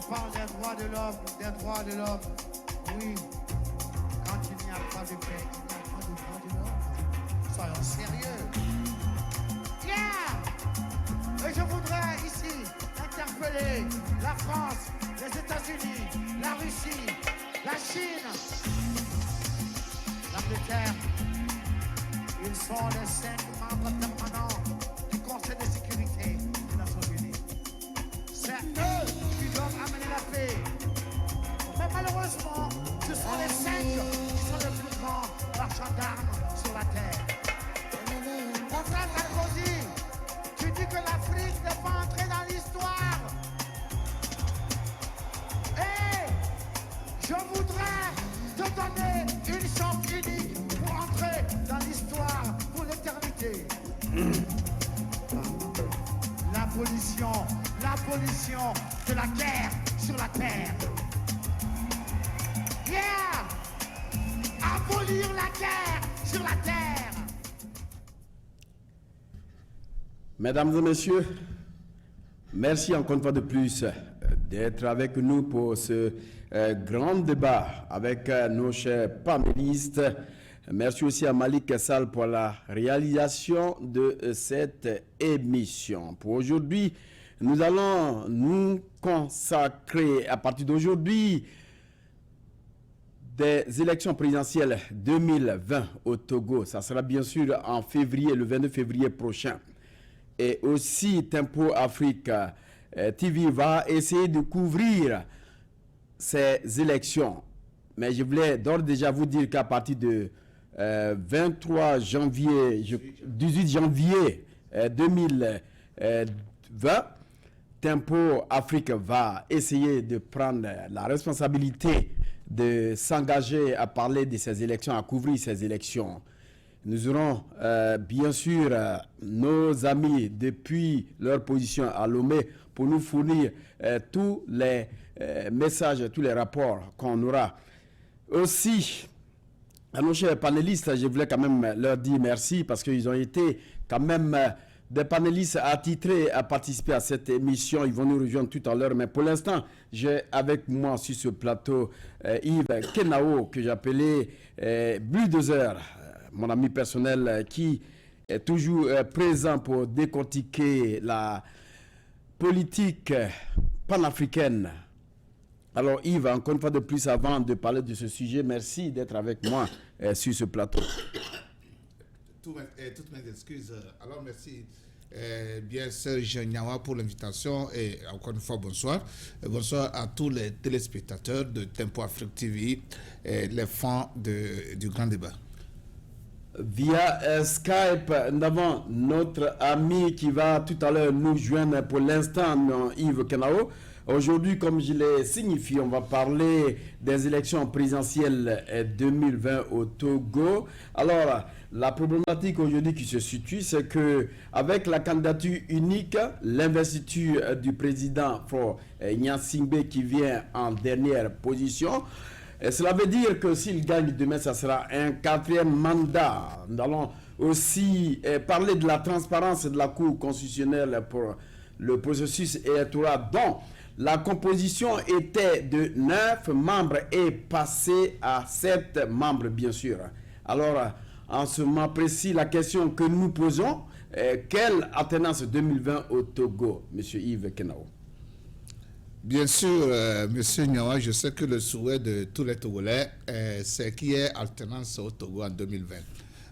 parle des droits de l'homme, des droits de l'homme. Oui, quand il n'y a pas de paix, il n'y a pas de droits de l'homme. Soyons sérieux. Yeah! Et je voudrais ici interpeller la France, les États-Unis, la Russie, la Chine, l'Angleterre. Ils sont les 5 membres permanents du Conseil de sécurité des Nations Unies. C'est eux qui doivent amener la paix. Mais malheureusement, ce sont les 5 qui sont les plus grands marchands d'armes sur la terre. Mon frère Sarkozy, tu dis que l'Afrique n'est pas entrée dans l'histoire. Et je voudrais te donner une chance unique pour entrer dans l'histoire pour l'éternité. L'abolition de la guerre sur la terre. Yeah! Abolir la guerre sur la terre. Mesdames et messieurs, merci encore une fois de plus d'être avec nous pour ce grand débat avec nos chers panélistes. Merci aussi à Malik Sall pour la réalisation de cette émission. Pour aujourd'hui, nous allons nous consacrer à partir d'aujourd'hui des élections présidentielles 2020 au Togo. Ça sera bien sûr en février, le 22 février prochain. Et aussi Tempo Afrique TV va essayer de couvrir ces élections. Mais je voulais d'ores déjà vous dire qu'à partir de 23 janvier, 18 janvier 2020, Tempo Afrique va essayer de prendre la responsabilité de s'engager à parler de ces élections, à couvrir ces élections. Nous aurons bien sûr nos amis depuis leur position à Lomé pour nous fournir tous les messages, tous les rapports qu'on aura. Aussi, à nos chers panélistes, je voulais quand même leur dire merci parce qu'ils ont été quand même des panélistes attitrés à participer à cette émission. Ils vont nous rejoindre tout à l'heure. Mais pour l'instant, j'ai avec moi sur ce plateau Yves Kenao, que j'appelais Bulldozer, mon ami personnel qui est toujours présent pour décortiquer la politique panafricaine. Alors Yves, encore une fois de plus, avant de parler de ce sujet, merci d'être avec moi sur ce plateau. Toutes mes excuses. Alors merci bien Serge Nyawa pour l'invitation et encore une fois bonsoir. Bonsoir à tous les téléspectateurs de Tempo Afrique TV et les fans du grand débat. Via Skype, nous avons notre ami qui va tout à l'heure nous joindre pour l'instant, Yves Kenao. Aujourd'hui, comme je l'ai signifié, on va parler des élections présidentielles 2020 au Togo. Alors, la problématique aujourd'hui qui se situe, c'est que avec la candidature unique, l'investiture du président Faure Gnassingbé qui vient en dernière position, cela veut dire que s'il gagne demain, ça sera un 4e mandat. Nous allons aussi parler de la transparence de la Cour constitutionnelle pour le processus électoral dont la composition était de 9 membres et passée à 7 membres, bien sûr. Alors, en ce moment précis, la question que nous posons est quelle alternance 2020 au Togo, M. Yves Kenao? Bien sûr, M. Nyawa, je sais que le souhait de tous les Togolais, c'est qu'il y ait alternance au Togo en 2020.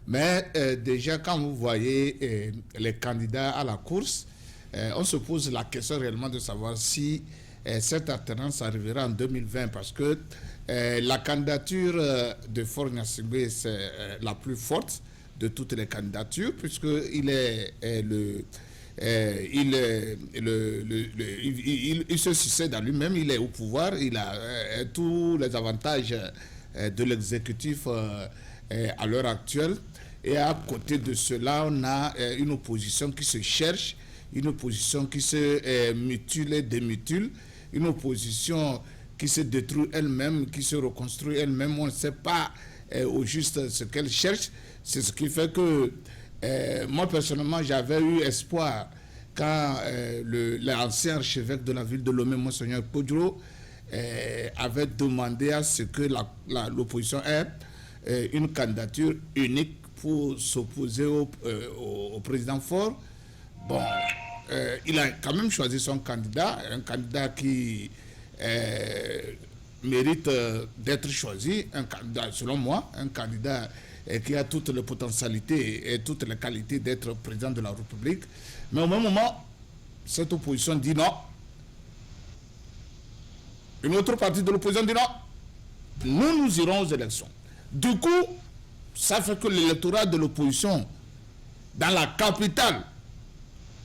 Mais déjà, quand vous voyez les candidats à la course, on se pose la question réellement de savoir si cette alternance arrivera en 2020 parce que la candidature de Faure Gnassingbé, c'est la plus forte de toutes les candidatures puisqu'il est il se succède à lui-même, il est au pouvoir, il a tous les avantages de l'exécutif à l'heure actuelle. Et à côté de cela, on a une opposition qui se cherche, une opposition qui se mutile et démutile, une opposition qui se détruit elle-même, qui se reconstruit elle-même. On ne sait pas au juste ce qu'elle cherche. C'est ce qui fait que moi, personnellement, j'avais eu espoir quand l'ancien archevêque de la ville de Lomé, Monseigneur Podjro, avait demandé à ce que l'opposition ait une candidature unique pour s'opposer au président Faure. Bon, il a quand même choisi son candidat, un candidat qui mérite d'être choisi, un candidat, selon moi, un candidat qui a toutes les potentialités et toutes les qualités d'être président de la République. Mais au même moment, cette opposition dit non. Une autre partie de l'opposition dit non. Nous irons aux élections. Du coup, ça fait que l'électorat de l'opposition dans la capitale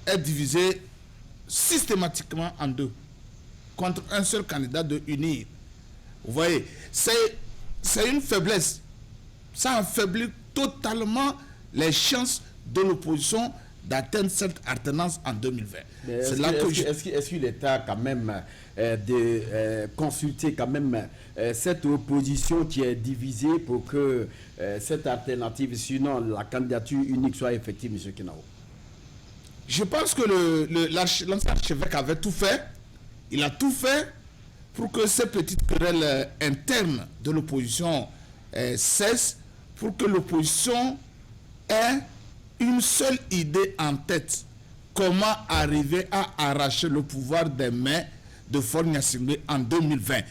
est divisé systématiquement en deux, contre un seul candidat de unir. Vous voyez, c'est une faiblesse. Ça affaiblit totalement les chances de l'opposition d'atteindre cette alternance en 2020. Est-ce qu'il est temps quand même de consulter quand même cette opposition qui est divisée pour que cette alternative, sinon la candidature unique, soit effective, M. Kenao? Je pense que l'ancien archevêque avait tout fait. Il a tout fait pour que ces petites querelles internes de l'opposition cessent, pour que l'opposition ait une seule idée en tête: comment arriver à arracher le pouvoir des mains de Faure Gnassingbé en 2020.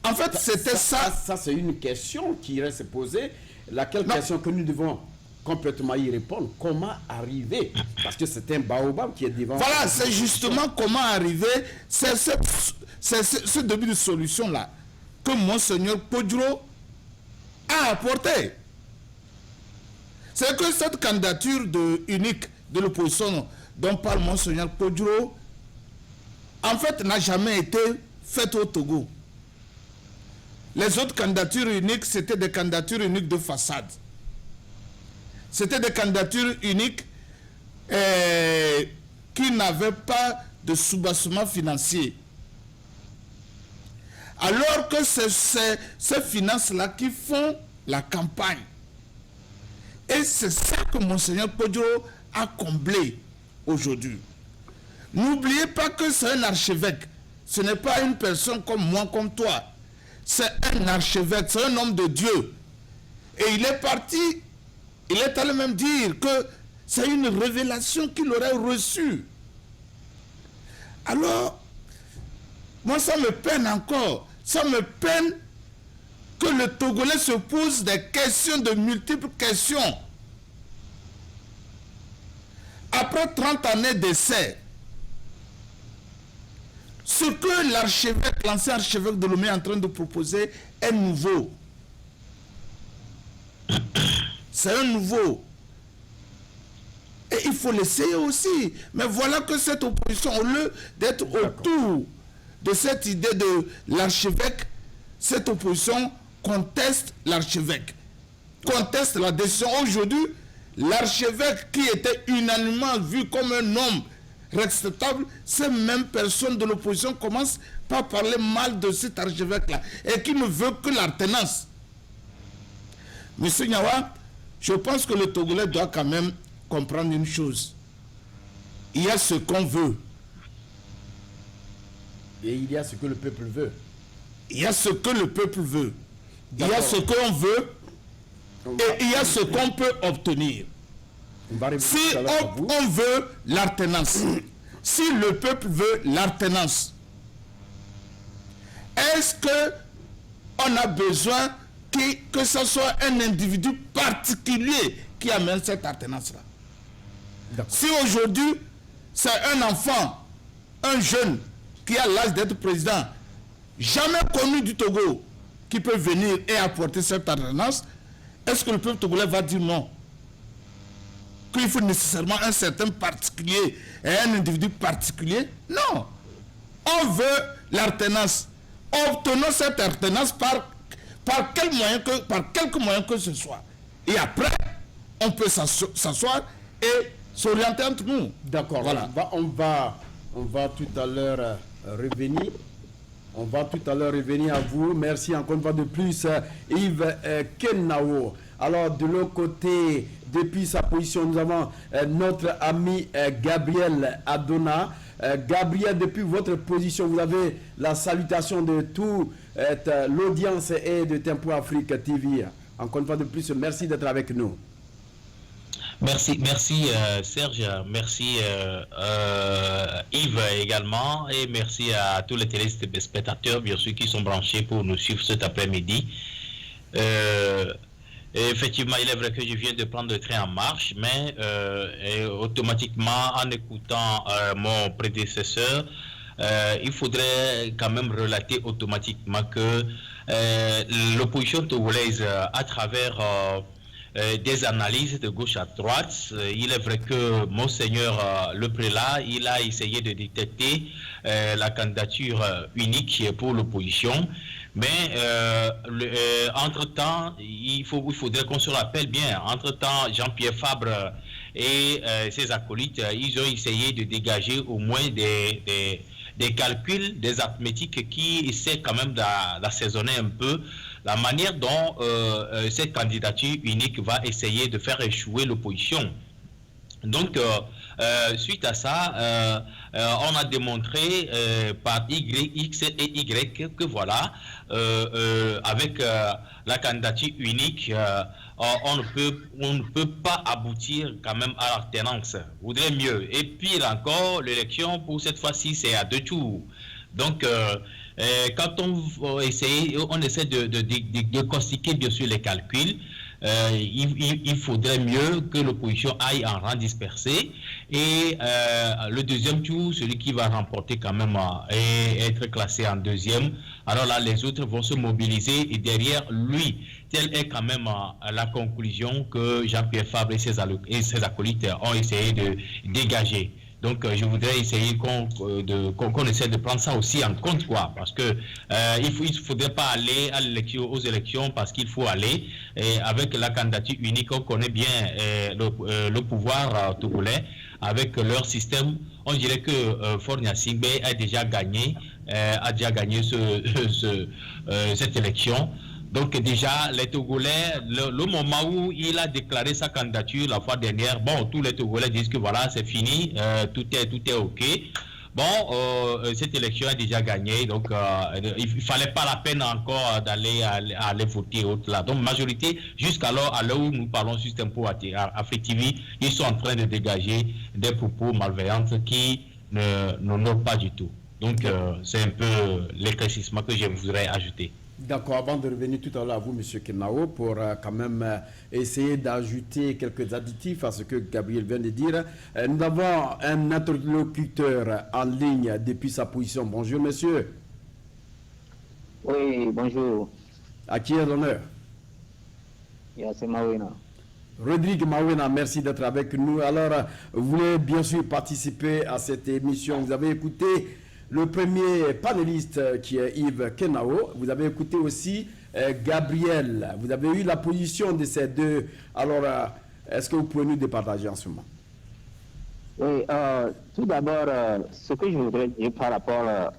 En fait, c'était ça. Ça, c'est une question qui reste posée. Laquelle question que nous devons complètement y répondre: comment arriver? Parce que c'est un baobab qui est devant. Voilà, c'est justement comment arriver. C'est ce début de solution-là que Monseigneur Podjro a apporté. C'est que cette candidature unique de l'opposition dont parle Monseigneur Podjro, en fait, n'a jamais été faite au Togo. Les autres candidatures uniques, c'était des candidatures uniques de façade. C'était des candidatures uniques qui n'avaient pas de soubassement financier. Alors que c'est ces finances-là qui font la campagne. Et c'est ça que Monseigneur Podjro a comblé aujourd'hui. N'oubliez pas que c'est un archevêque. Ce n'est pas une personne comme moi, comme toi. C'est un archevêque, c'est un homme de Dieu. Et il est parti, il est allé même dire que c'est une révélation qu'il aurait reçue. Alors, moi ça me peine encore. Ça me peine que le Togolais se pose des questions, de multiples questions. Après 30 années d'essai, ce que l'archevêque, l'ancien archevêque de Lomé est en train de proposer est nouveau. C'est un nouveau. Et il faut l'essayer aussi. Mais voilà que cette opposition, au lieu d'être autour de cette idée de l'archevêque, cette opposition conteste l'archevêque, conteste la décision. Aujourd'hui, l'archevêque qui était unanimement vu comme un homme respectable, ces mêmes personnes de l'opposition commencent par parler mal de cet archevêque-là et qui ne veut que l'alternance. Monsieur Nyawa, je pense que le Togolais doit quand même comprendre une chose. Il y a ce qu'on veut. Et il y a ce que le peuple veut. Il y a ce que le peuple veut. Il y a ce qu'on veut et il y a ce qu'on peut obtenir. Si on veut l'alternance, si le peuple veut l'alternance, est-ce qu'on a besoin que ce soit un individu particulier qui amène cette alternance-là? Si aujourd'hui, c'est un enfant, un jeune qui a l'âge d'être président, jamais connu du Togo, qui peut venir et apporter cette alternance, est-ce que le peuple togolais va dire non? Qu'il faut nécessairement un certain particulier et un individu particulier? Non. On veut l'alternance. Obtenons cette alternance par quelque moyen que ce soit. Et après, on peut s'asseoir et s'orienter entre nous. D'accord. Voilà. On va tout à l'heure revenir. On va tout à l'heure revenir à vous. Merci encore une fois de plus, Yves Kenao. Alors, de l'autre côté, depuis sa position, nous avons notre ami Gabriel Adona. Gabriel, depuis votre position, vous avez la salutation de toute l'audience et de Tempo Afrique TV. Encore une fois de plus, merci d'être avec nous. Merci Serge, merci Yves également, et merci à tous les téléspectateurs bien sûr qui sont branchés pour nous suivre cet après-midi. Effectivement, il est vrai que je viens de prendre le train en marche, mais automatiquement, en écoutant mon prédécesseur, il faudrait quand même relater automatiquement que l'opposition togolaise, à travers des analyses de gauche à droite, il est vrai que Monseigneur le prélat, il a essayé de détecter la candidature unique pour l'opposition. Mais entre-temps, il faudrait qu'on se rappelle bien, entre-temps, Jean-Pierre Fabre et ses acolytes, ils ont essayé de dégager au moins des calculs, des arithmétiques qui essaient quand même d'assaisonner un peu la manière dont cette candidature unique va essayer de faire échouer l'opposition. Donc, suite à ça, on a démontré par X et Y que voilà, avec la candidature unique, on ne peut pas aboutir quand même à l'alternance. Voudrait mieux. Et pire encore, l'élection pour cette fois-ci, c'est à 2 tours. Donc, quand on essaie de constituer bien sûr les calculs, il faudrait mieux que l'opposition aille en rang dispersé, et le deuxième tour, celui qui va remporter quand même et être classé en deuxième, alors là les autres vont se mobiliser, et derrière lui, telle est quand même la conclusion que Jean-Pierre Fabre et ses acolytes ont essayé de dégager. Donc, je voudrais essayer qu'on essaie de prendre ça aussi en compte, quoi, parce que il ne faudrait pas aller aux élections parce qu'il faut aller avec la candidature unique. On connaît bien le pouvoir togolais avec leur système. On dirait que Faure Gnassingbé a déjà gagné cette élection. Donc déjà, les Togolais, le moment où il a déclaré sa candidature la fois dernière, bon, tous les Togolais disent que voilà, c'est fini, tout est OK. Bon, cette élection est déjà gagnée, donc il ne fallait pas la peine encore d'aller aller voter autre là. Donc, majorité, jusqu'alors, à l'heure où nous parlons sur Tempo Afrique TV, ils sont en train de dégager des propos malveillants qui n'honorent pas du tout. Donc, c'est un peu l'éclaircissement que je voudrais ajouter. D'accord, avant de revenir tout à l'heure à vous, M. Kenao, pour quand même essayer d'ajouter quelques additifs à ce que Gabriel vient de dire, nous avons un interlocuteur en ligne depuis sa position. Bonjour, monsieur. Oui, bonjour. À qui est l'honneur? C'est Mawena. Rodrigue Mawena, merci d'être avec nous. Alors, vous voulez bien sûr participer à cette émission. Vous avez écouté le premier panéliste qui est Yves Kenao. Vous avez écouté aussi Gabriel. Vous avez eu la position de ces deux. Alors, est-ce que vous pouvez nous départager en ce moment? Oui, tout d'abord, ce que je voudrais dire par rapport à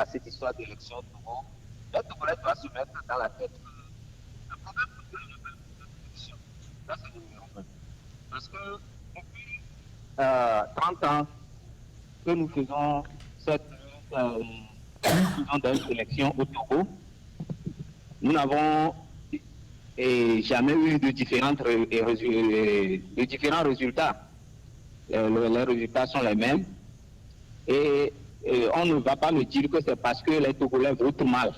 cette histoire d'élection, le Togolais doit se mettre dans la tête. Le problème de l'élection, là c'est le numéro 1. Parce que depuis 30 ans, que nous faisons cette élection au Togo, nous n'avons jamais eu de différents résultats. Les résultats sont les mêmes. Et on ne va pas me dire que c'est parce que les Togolais votent mal.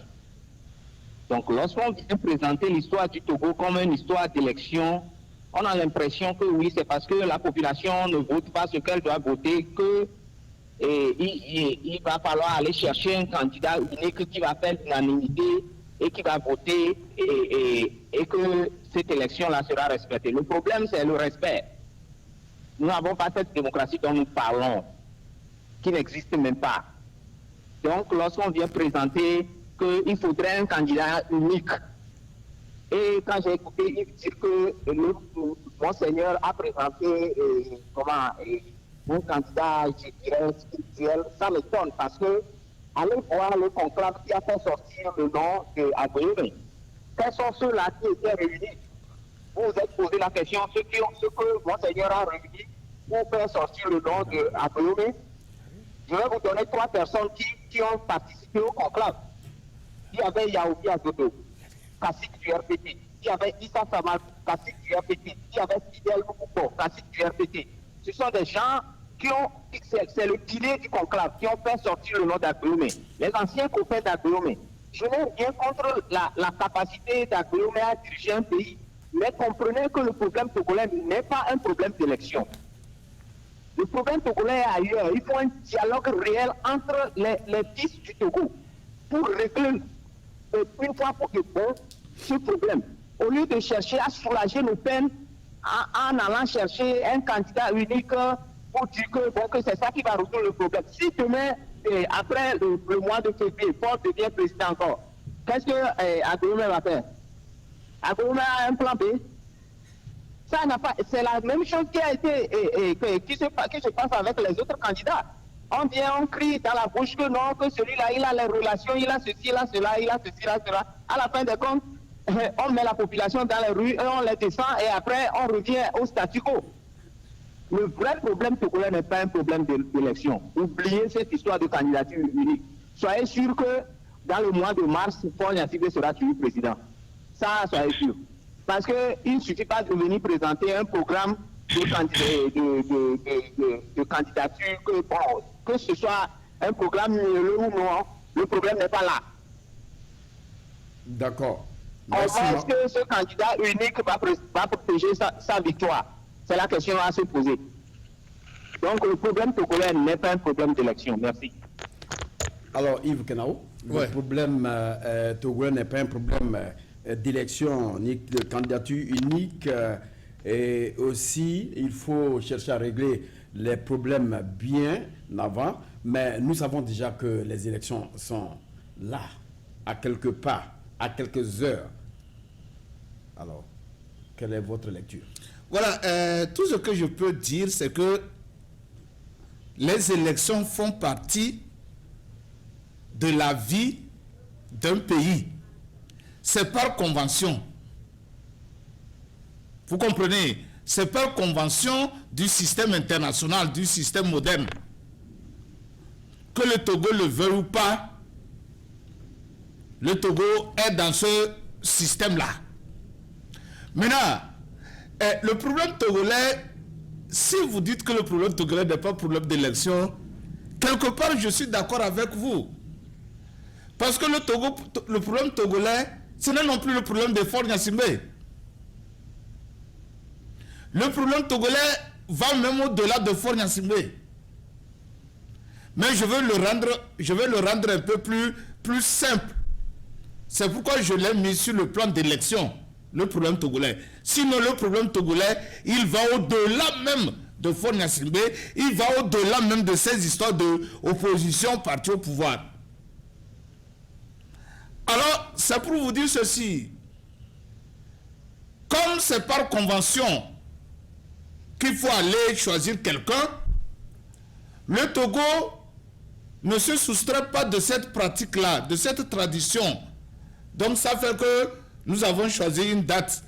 Donc lorsqu'on vient présenter l'histoire du Togo comme une histoire d'élection, on a l'impression que oui, c'est parce que la population ne vote pas ce qu'elle doit voter que il va falloir aller chercher un candidat unique qui va faire l'unanimité et qui va voter et que cette élection-là sera respectée. Le problème, c'est le respect. Nous n'avons pas cette démocratie dont nous parlons, qui n'existe même pas. Donc, lorsqu'on vient présenter qu'il faudrait un candidat unique, et quand j'ai écouté Yves dire que Monseigneur a présenté un candidat, je dirais, spirituel, ça m'étonne parce que allez voir le conclave qui a fait sortir le nom de Aguirre. quels sont ceux-là qui étaient réunis? Vous vous êtes posé la question, ce que Monseigneur a réuni pour faire sortir le nom de Aguilomé. Je vais vous donner 3 personnes qui ont participé au conclave. Il y avait Yaoubi Adodo, cacique du RPT. Il y avait Issa Samal, cacique du RPT. Il y avait Fidel Moukouko, cacique du RPT. Ce sont des gens qui ont, c'est le dîner du conclave, qui ont fait sortir le nom d'Aguilomé. Les anciens copains d'Aguilomé. Je n'ai rien contre la capacité d'Aguilomé à diriger un pays, mais comprenez que le problème togolais n'est pas un problème d'élection. Le problème togolais est ailleurs. Il faut un dialogue réel entre les fils du Togo pour régler une fois pour de bon ce problème. Au lieu de chercher à soulager nos peines en allant chercher un candidat unique pour dire que c'est ça qui va résoudre le problème. Si demain, après le mois de février, Paul devient président encore, qu'est-ce que Aguilomé va faire? Aguilomé a un plan B. Ça n'a pas, c'est la même chose qui a été qui se passe avec les autres candidats. On vient, on crie dans la bouche que non, que celui-là, il a les relations, il a ceci, il a cela, il a ceci, il a cela. À la fin des comptes, on met la population dans les rues et on les descend et après on revient au statu quo. Le vrai problème togolais n'est pas un problème d'élection. Oubliez cette histoire de candidature unique. Soyez sûr que dans le mois de mars, Paul Gnassingbé sera élu président. Ça, soyez sûr. Parce qu'il ne suffit pas de venir présenter un programme de candidature, que ce soit un programme mielleux ou non, le problème n'est pas là. D'accord. Comment est-ce que ce candidat unique va protéger sa victoire? C'est la question à se poser. Donc le problème togolais n'est pas un problème d'élection. Merci. Alors Yves Kenao, le problème togolais n'est pas un problème d'élection ni de candidature unique. Et aussi, il faut chercher à régler les problèmes bien avant. Mais nous savons déjà que les élections sont là, à quelques pas, à quelques heures. Alors, quelle est votre lecture? Voilà, tout ce que je peux dire, c'est que les élections font partie de la vie d'un pays. C'est par convention. Vous comprenez? C'est par convention du système international, du système moderne. Que le Togo le veuille ou pas, le Togo est dans ce système-là. Maintenant, le problème togolais, si vous dites que le problème togolais n'est pas un problème d'élection, quelque part je suis d'accord avec vous. Parce que le problème togolais, ce n'est non plus le problème de Faure Gnassingbé. Le problème togolais va même au-delà de Faure Gnassingbé. Mais je veux le rendre un peu plus simple. C'est pourquoi je l'ai mis sur le plan d'élection, le problème togolais. Sinon, le problème togolais, il va au-delà même de Faure Gnassingbé, il va au-delà même de ces histoires d'opposition parti au pouvoir. Alors, c'est pour vous dire ceci. Comme c'est par convention qu'il faut aller choisir quelqu'un, le Togo ne se soustrait pas de cette pratique-là, de cette tradition. Donc ça fait que nous avons choisi une date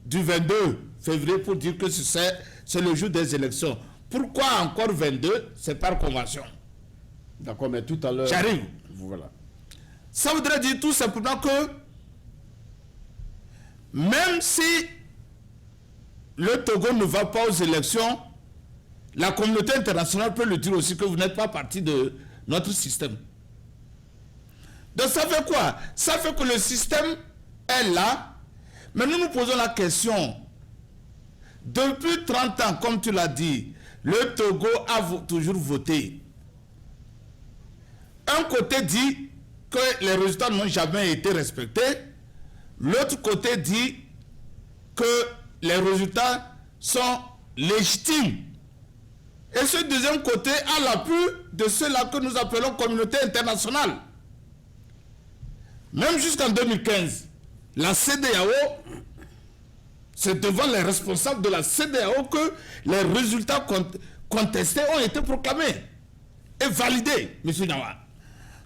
du 22 février pour dire que c'est le jour des élections. Pourquoi encore 22? C'est par convention. D'accord, mais tout à l'heure... J'arrive. Voilà. Ça voudrait dire tout simplement que même si le Togo ne va pas aux élections, la communauté internationale peut le dire aussi que vous n'êtes pas partie de notre système. Donc ça fait quoi? Ça fait que le système est là, mais nous nous posons la question. Depuis 30 ans, comme tu l'as dit, le Togo a toujours voté. Un côté dit que les résultats n'ont jamais été respectés. L'autre côté dit que les résultats sont légitimes. Et ce deuxième côté a l'appui de ceux-là que nous appelons communauté internationale. Même jusqu'en 2015, la CEDEAO, c'est devant les responsables de la CEDEAO que les résultats contestés ont été proclamés et validés, M. Nyawa.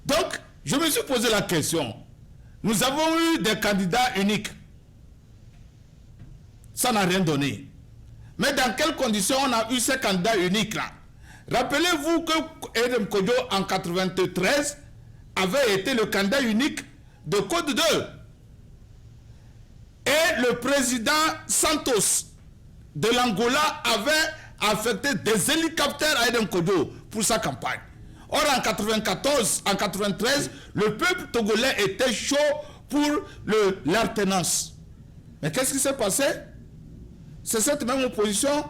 Donc, je me suis posé la question. Nous avons eu des candidats uniques. ça n'a rien donné. Mais dans quelles conditions on a eu ces candidats uniques là? Rappelez-vous que Edem Kodjo en 1993 avait été le candidat unique de Côte 2. Et le président Santos de l'Angola avait affecté des hélicoptères à Edem Kodjo pour sa campagne. Or en 1994, en 1993, le peuple togolais était chaud pour l'alternance. Mais qu'est-ce qui s'est passé? C'est cette même opposition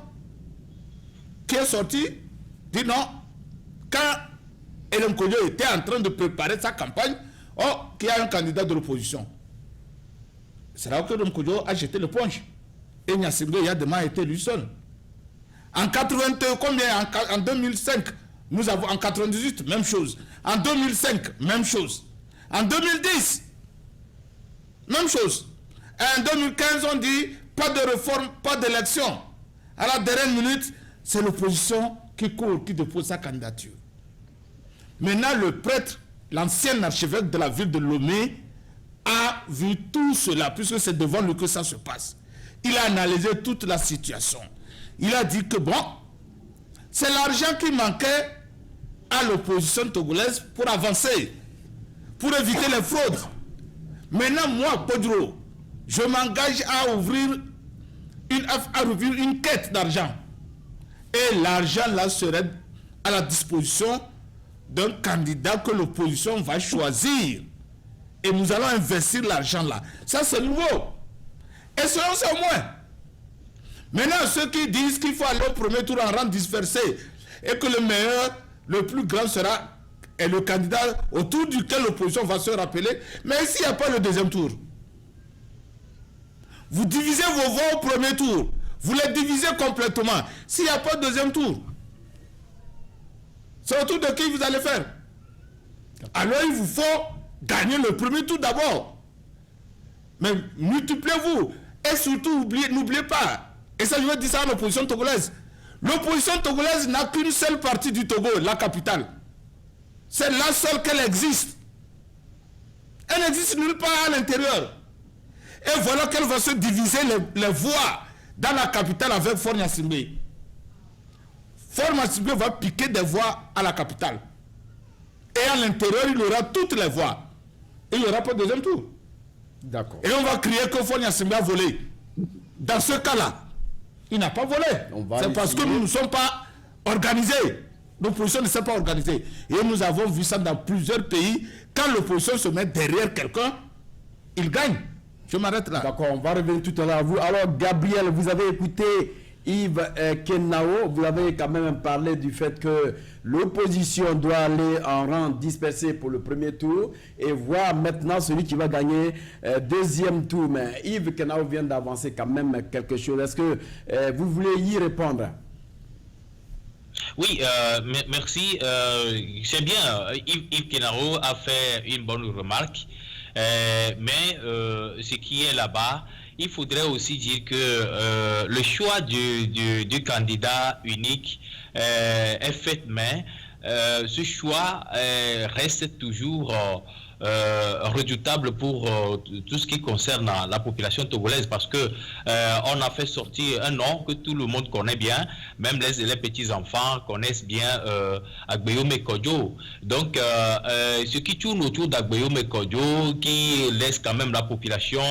qui est sortie, dit non, quand Edem Kodjo était en train de préparer sa campagne, oh, qu'il y a un candidat de l'opposition. C'est là que Edem Kodjo a jeté l'éponge. Et Gnassingbé Yadema a été lui seul. En 82, combien? En 2005, nous avons, en 98, même chose. En 2005, même chose. En 2010, même chose. Et en 2015, on dit pas de réforme, pas d'élection. À la dernière minute, c'est l'opposition qui court, qui dépose sa candidature. Maintenant, le prêtre, l'ancien archevêque de la ville de Lomé, a vu tout cela, puisque c'est devant lui que ça se passe. Il a analysé toute la situation. Il a dit que bon, c'est l'argent qui manquait à l'opposition togolaise pour avancer, pour éviter les fraudes. Maintenant, moi, Kodjo, je m'engage à ouvrir une quête d'argent. Et l'argent là serait à la disposition d'un candidat que l'opposition va choisir. Et nous allons investir l'argent là. Ça, c'est nouveau. Et selon ça au moins. Maintenant, ceux qui disent qu'il faut aller au premier tour en rang dispersé et que le meilleur, le plus grand sera est le candidat autour duquel l'opposition va se rappeler. Mais s'il n'y a pas le deuxième tour, vous divisez vos voix au premier tour. Vous les divisez complètement. S'il n'y a pas de deuxième tour, c'est autour de qui vous allez faire? Alors il vous faut gagner le premier tour d'abord. Mais multipliez-vous. Et surtout, n'oubliez pas, et ça je veux dire ça à l'opposition togolaise, l'opposition togolaise n'a qu'une seule partie du Togo, la capitale. C'est la seule qu'elle existe. Elle n'existe nulle part à l'intérieur. Et voilà qu'elle va se diviser les voix dans la capitale avec Faure Gnassingbé. Faure Gnassingbé va piquer des voix à la capitale. Et à l'intérieur, il aura toutes les voix. Et il n'y aura pas de deuxième tour. D'accord. Et on va crier que Faure Gnassingbé a volé. Dans ce cas-là, il n'a pas volé. C'est parce que nous ne sommes pas organisés. L'opposition ne s'est pas organisée. Et nous avons vu ça dans plusieurs pays. Quand l'opposition se met derrière quelqu'un, il gagne. Je m'arrête là. D'accord, on va revenir tout à l'heure à vous. Alors, Gabriel, vous avez écouté Yves Kenao. Vous avez quand même parlé du fait que l'opposition doit aller en rang dispersé pour le premier tour et voir maintenant celui qui va gagner deuxième tour. Mais Yves Kenao vient d'avancer quand même quelque chose. Est-ce que vous voulez y répondre? Oui, merci. C'est bien, Yves Kenao a fait une bonne remarque. Mais ce qui est là-bas, il faudrait aussi dire que le choix du candidat unique est fait, mais ce choix reste toujours redoutable pour tout ce qui concerne la population togolaise, parce que on a fait sortir un nom que tout le monde connaît bien, même les petits-enfants connaissent bien Agbeyome Kodjo. Donc ce qui tourne autour d'Agbeyome Kodjo, qui laisse quand même la population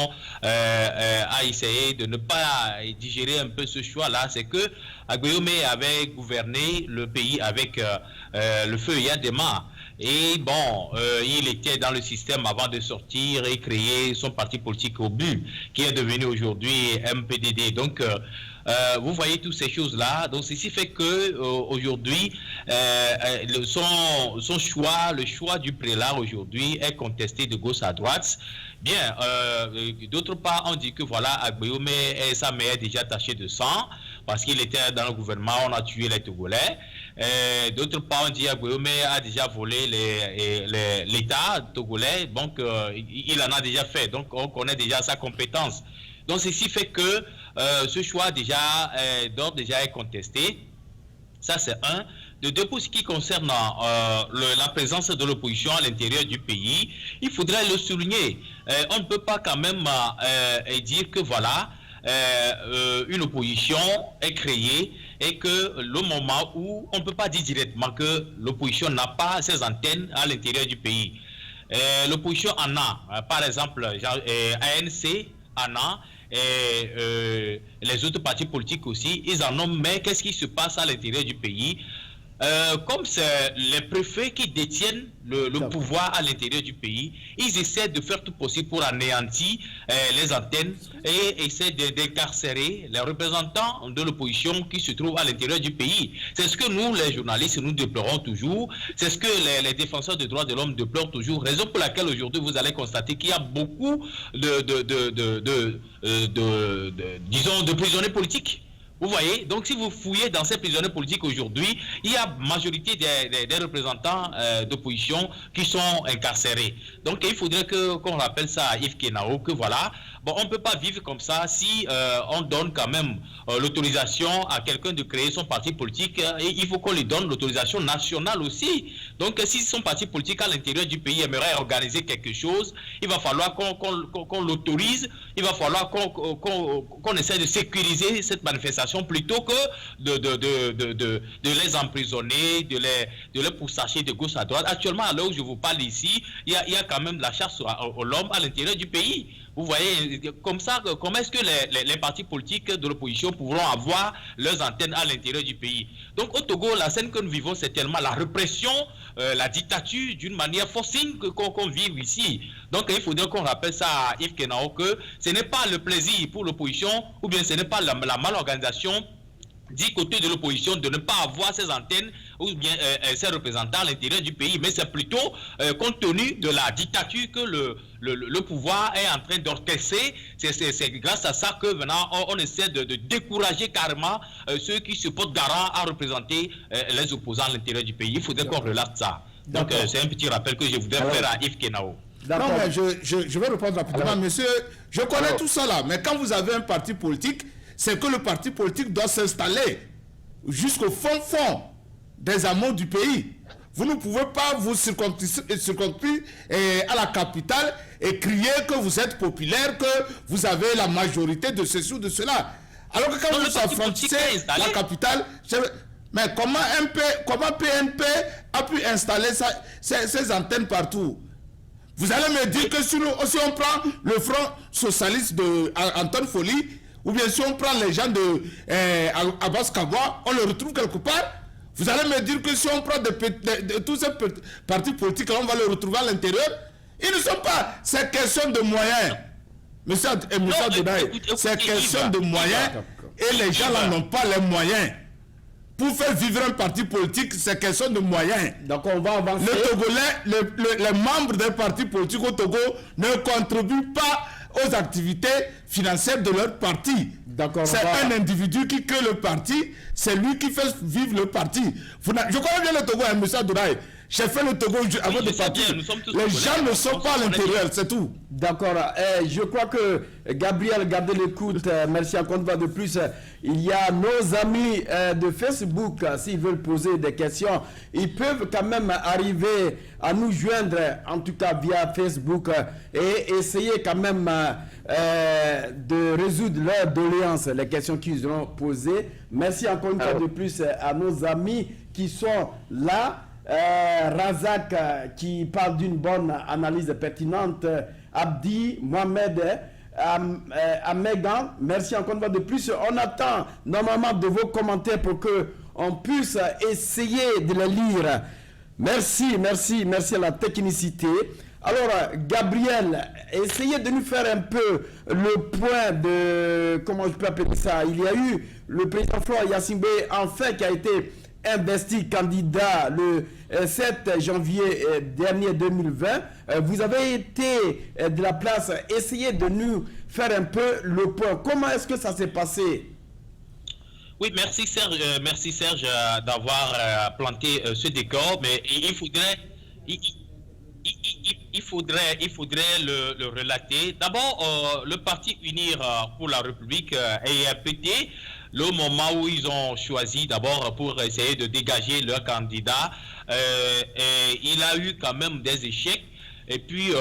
à essayer de ne pas digérer un peu ce choix-là, c'est que Agbeyome avait gouverné le pays avec le feu Yadema. Et bon, il était dans le système avant de sortir et créer son parti politique au but, qui est devenu aujourd'hui MPDD. Donc, vous voyez toutes ces choses-là. Donc, ceci fait que aujourd'hui, son choix, le choix du prélat aujourd'hui est contesté de gauche à droite. Bien, d'autre part, on dit que voilà, Agbeyome et sa mère déjà tachée de sang, parce qu'il était dans le gouvernement, on a tué les Togolais. D'autre part, on dit qu'Agbeyome a déjà volé l'État togolais, donc il en a déjà fait, donc on connaît déjà sa compétence. Donc ceci fait que ce choix d'ordre déjà est contesté. Ça c'est un. De deux, pour ce qui concerne la présence de l'opposition à l'intérieur du pays, il faudrait le souligner. On ne peut pas quand même dire que voilà, une opposition est créée et que le moment où on ne peut pas dire directement que l'opposition n'a pas ses antennes à l'intérieur du pays. L'opposition en a, par exemple, ANC en a, et les autres partis politiques aussi, ils en ont, mais qu'est-ce qui se passe à l'intérieur du pays? Comme c'est les préfets qui détiennent le pouvoir à l'intérieur du pays, ils essaient de faire tout possible pour anéantir les antennes et essaient d'incarcérer les représentants de l'opposition qui se trouvent à l'intérieur du pays. C'est ce que nous, les journalistes, nous déplorons toujours. C'est ce que les défenseurs des droits de l'homme déplorent toujours. Raison pour laquelle aujourd'hui vous allez constater qu'il y a beaucoup disons, de prisonniers politiques. Vous voyez, donc si vous fouillez dans ces prisonniers politiques aujourd'hui, il y a majorité des représentants d'opposition qui sont incarcérés. Donc il faudrait qu'on rappelle ça à Yves Kenao, que voilà, bon, on ne peut pas vivre comme ça si on donne quand même l'autorisation à quelqu'un de créer son parti politique, et il faut qu'on lui donne l'autorisation nationale aussi. Donc si son parti politique à l'intérieur du pays aimerait organiser quelque chose, il va falloir qu'on l'autorise, il va falloir qu'on essaie de sécuriser cette manifestation plutôt que de les emprisonner, de les pourchasser de gauche à droite. Actuellement, à l'heure où je vous parle ici, il y a quand même de la chasse aux l'homme à l'intérieur du pays. Vous voyez, comme ça, comment est-ce que les partis politiques de l'opposition pourront avoir leurs antennes à l'intérieur du pays? Donc au Togo, la scène que nous vivons, c'est tellement la répression, la dictature d'une manière forcing qu'on vit ici. Donc il faudrait qu'on rappelle ça à Yves Kenao, que ce n'est pas le plaisir pour l'opposition, ou bien ce n'est pas la malorganisation du côté de l'opposition de ne pas avoir ses antennes ou bien ses représentants à l'intérieur du pays, mais c'est plutôt compte tenu de la dictature que le pouvoir est en train d'orchestrer. C'est grâce à ça que maintenant on essaie de décourager carrément ceux qui se portent garant à représenter les opposants à l'intérieur du pays. Il faudrait qu'on relate ça. Donc c'est un petit rappel que je voudrais faire à Yves Kenao. Non, mais je vais répondre rapidement. Monsieur, je connais tout ça là, mais quand vous avez un parti politique, c'est que le parti politique doit s'installer jusqu'au fond des amont du pays. Vous ne pouvez pas vous circonscrire à la capitale et crier que vous êtes populaire, que vous avez la majorité de ceci ou de cela. Alors que quand vous affrontissez la capitale, mais comment PNP a pu installer ses antennes partout? Vous allez me dire que si on prend le Front Socialiste d'Antoine Folie, ou bien si on prend les gens de Abbas Kagwa, on le retrouve quelque part. Vous allez me dire que si on prend tous ces partis politiques, on va le retrouver à l'intérieur. Ils ne sont pas. C'est question de moyens. Monsieur Dodaye, c'est question de moyens. Et les gens là n'ont pas les moyens. Pour faire vivre un parti politique, c'est question de moyens. Donc on va avancer. Les Togolais, les membres des partis politiques au Togo ne contribuent pas aux activités financières de leur parti. C'est un individu qui crée le parti, c'est lui qui fait vivre le parti. Je connais bien le Togo, hein, M. Adouraye. J'ai fait le Togo avant de partir. Les gens ne sont pas à l'intérieur, c'est tout. D'accord. Je crois que Gabriel, gardez l'écoute. Merci encore une fois de plus. Il y a nos amis de Facebook, s'ils veulent poser des questions, ils peuvent quand même arriver à nous joindre, en tout cas via Facebook, et essayer quand même de résoudre leurs doléances, les questions qu'ils ont posées. Merci encore une fois de plus à nos amis qui sont là. Razak qui parle d'une bonne analyse pertinente, Abdi, Mohamed, Amegan, merci encore une fois de plus. On attend normalement de vos commentaires pour que on puisse essayer de les lire. Merci à la technicité. Alors Gabriel, essayez de nous faire un peu le point de, comment je peux appeler ça, il y a eu le président Florent Yassingbe enfin qui a été investi candidat le 7 janvier dernier 2020. Vous avez été de la place. Essayez de nous faire un peu le point. Comment est-ce que ça s'est passé? Oui, merci Serge d'avoir planté ce décor, mais il faudrait le relater. D'abord, le parti Unir pour la République ERPT, le moment où ils ont choisi d'abord pour essayer de dégager leur candidat, il a eu quand même des échecs. Et puis,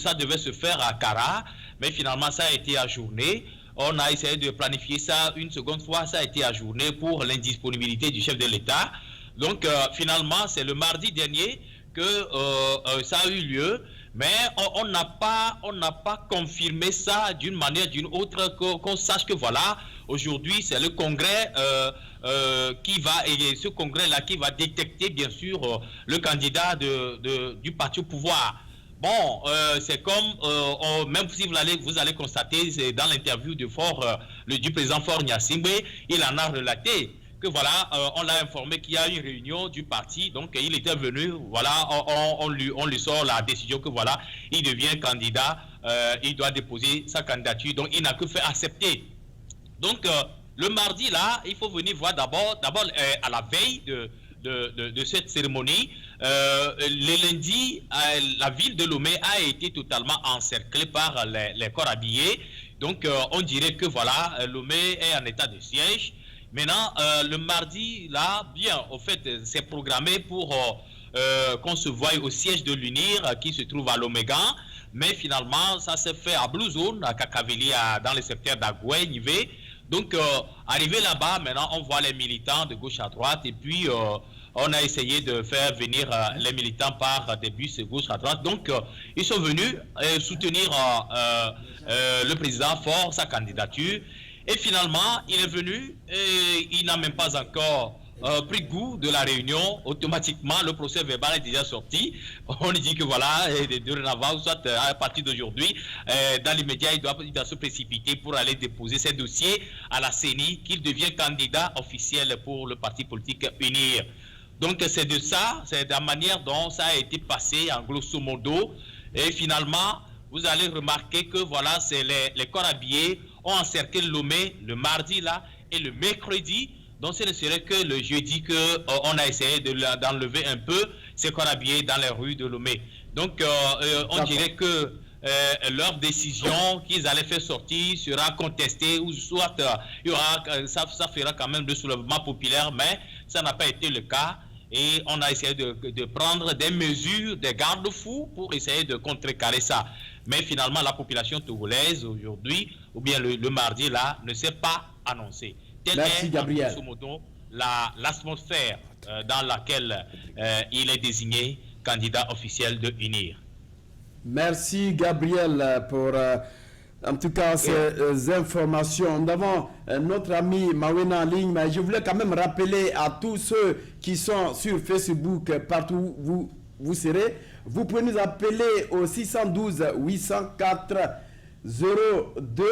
ça devait se faire à Kara, mais finalement, ça a été ajourné. on a essayé de planifier ça une seconde fois, ça a été ajourné pour l'indisponibilité du chef de l'État. Donc finalement, c'est le mardi dernier que ça a eu lieu, mais on n'a pas confirmé ça d'une manière ou d'une autre, qu'on sache que voilà, aujourd'hui c'est le congrès qui va, et ce congrès-là qui va détecter bien sûr le candidat du parti au pouvoir. Bon, c'est comme, même si vous allez constater, dans l'interview du président Faure Gnassingbé, il en a relaté que voilà, on l'a informé qu'il y a une réunion du parti, donc il était venu, voilà, on lui sort la décision que voilà, il devient candidat, il doit déposer sa candidature, donc il n'a que fait accepter. Donc le mardi là, il faut venir voir d'abord à la veille de cette cérémonie, le lundi, la ville de Lomé a été totalement encerclée par les corps habillés, donc on dirait que voilà, Lomé est en état de siège. Maintenant, le mardi, là, bien, au fait, c'est programmé pour qu'on se voie au siège de l'UNIR qui se trouve à Lomégan. Mais finalement, ça s'est fait à Blue Zone, à Kakaveli, dans le secteur d'Agoué, Nivé. Donc, arrivé là-bas, maintenant, on voit les militants de gauche à droite. Et puis, on a essayé de faire venir les militants par des bus de gauche à droite. Donc, ils sont venus soutenir le président Faure, sa candidature. Et finalement, il est venu et il n'a même pas encore pris goût de la réunion. Automatiquement, le procès verbal est déjà sorti. On dit que voilà, dorénavant, soit à partir d'aujourd'hui, dans l'immédiat, il doit se précipiter pour aller déposer ses dossiers à la CENI, qu'il devient candidat officiel pour le parti politique UNIR. Donc c'est de ça, c'est de la manière dont ça a été passé en grosso modo. Et finalement, vous allez remarquer que voilà, c'est les corps habillés ont encerclé Lomé le mardi là et le mercredi. Donc ce ne serait que le jeudi qu'on a essayé d'enlever un peu ces corps habillés dans les rues de Lomé. Donc on dirait que leur décision qu'ils allaient faire sortir sera contestée, ou soit il y aura, ça fera quand même le soulèvement populaire, mais ça n'a pas été le cas. Et on a essayé de prendre des mesures, des garde-fous pour essayer de contrecarrer ça. Mais finalement, la population togolaise aujourd'hui, ou bien le mardi là, ne s'est pas annoncée. Merci Gabriel. Grosso modo, l'atmosphère dans laquelle il est désigné candidat officiel de UNIR. Merci Gabriel pour en tout cas ces informations. Nous avons notre ami Mawena en ligne, mais je voulais quand même rappeler à tous ceux qui sont sur Facebook, partout où vous serez, vous pouvez nous appeler au 612 804 02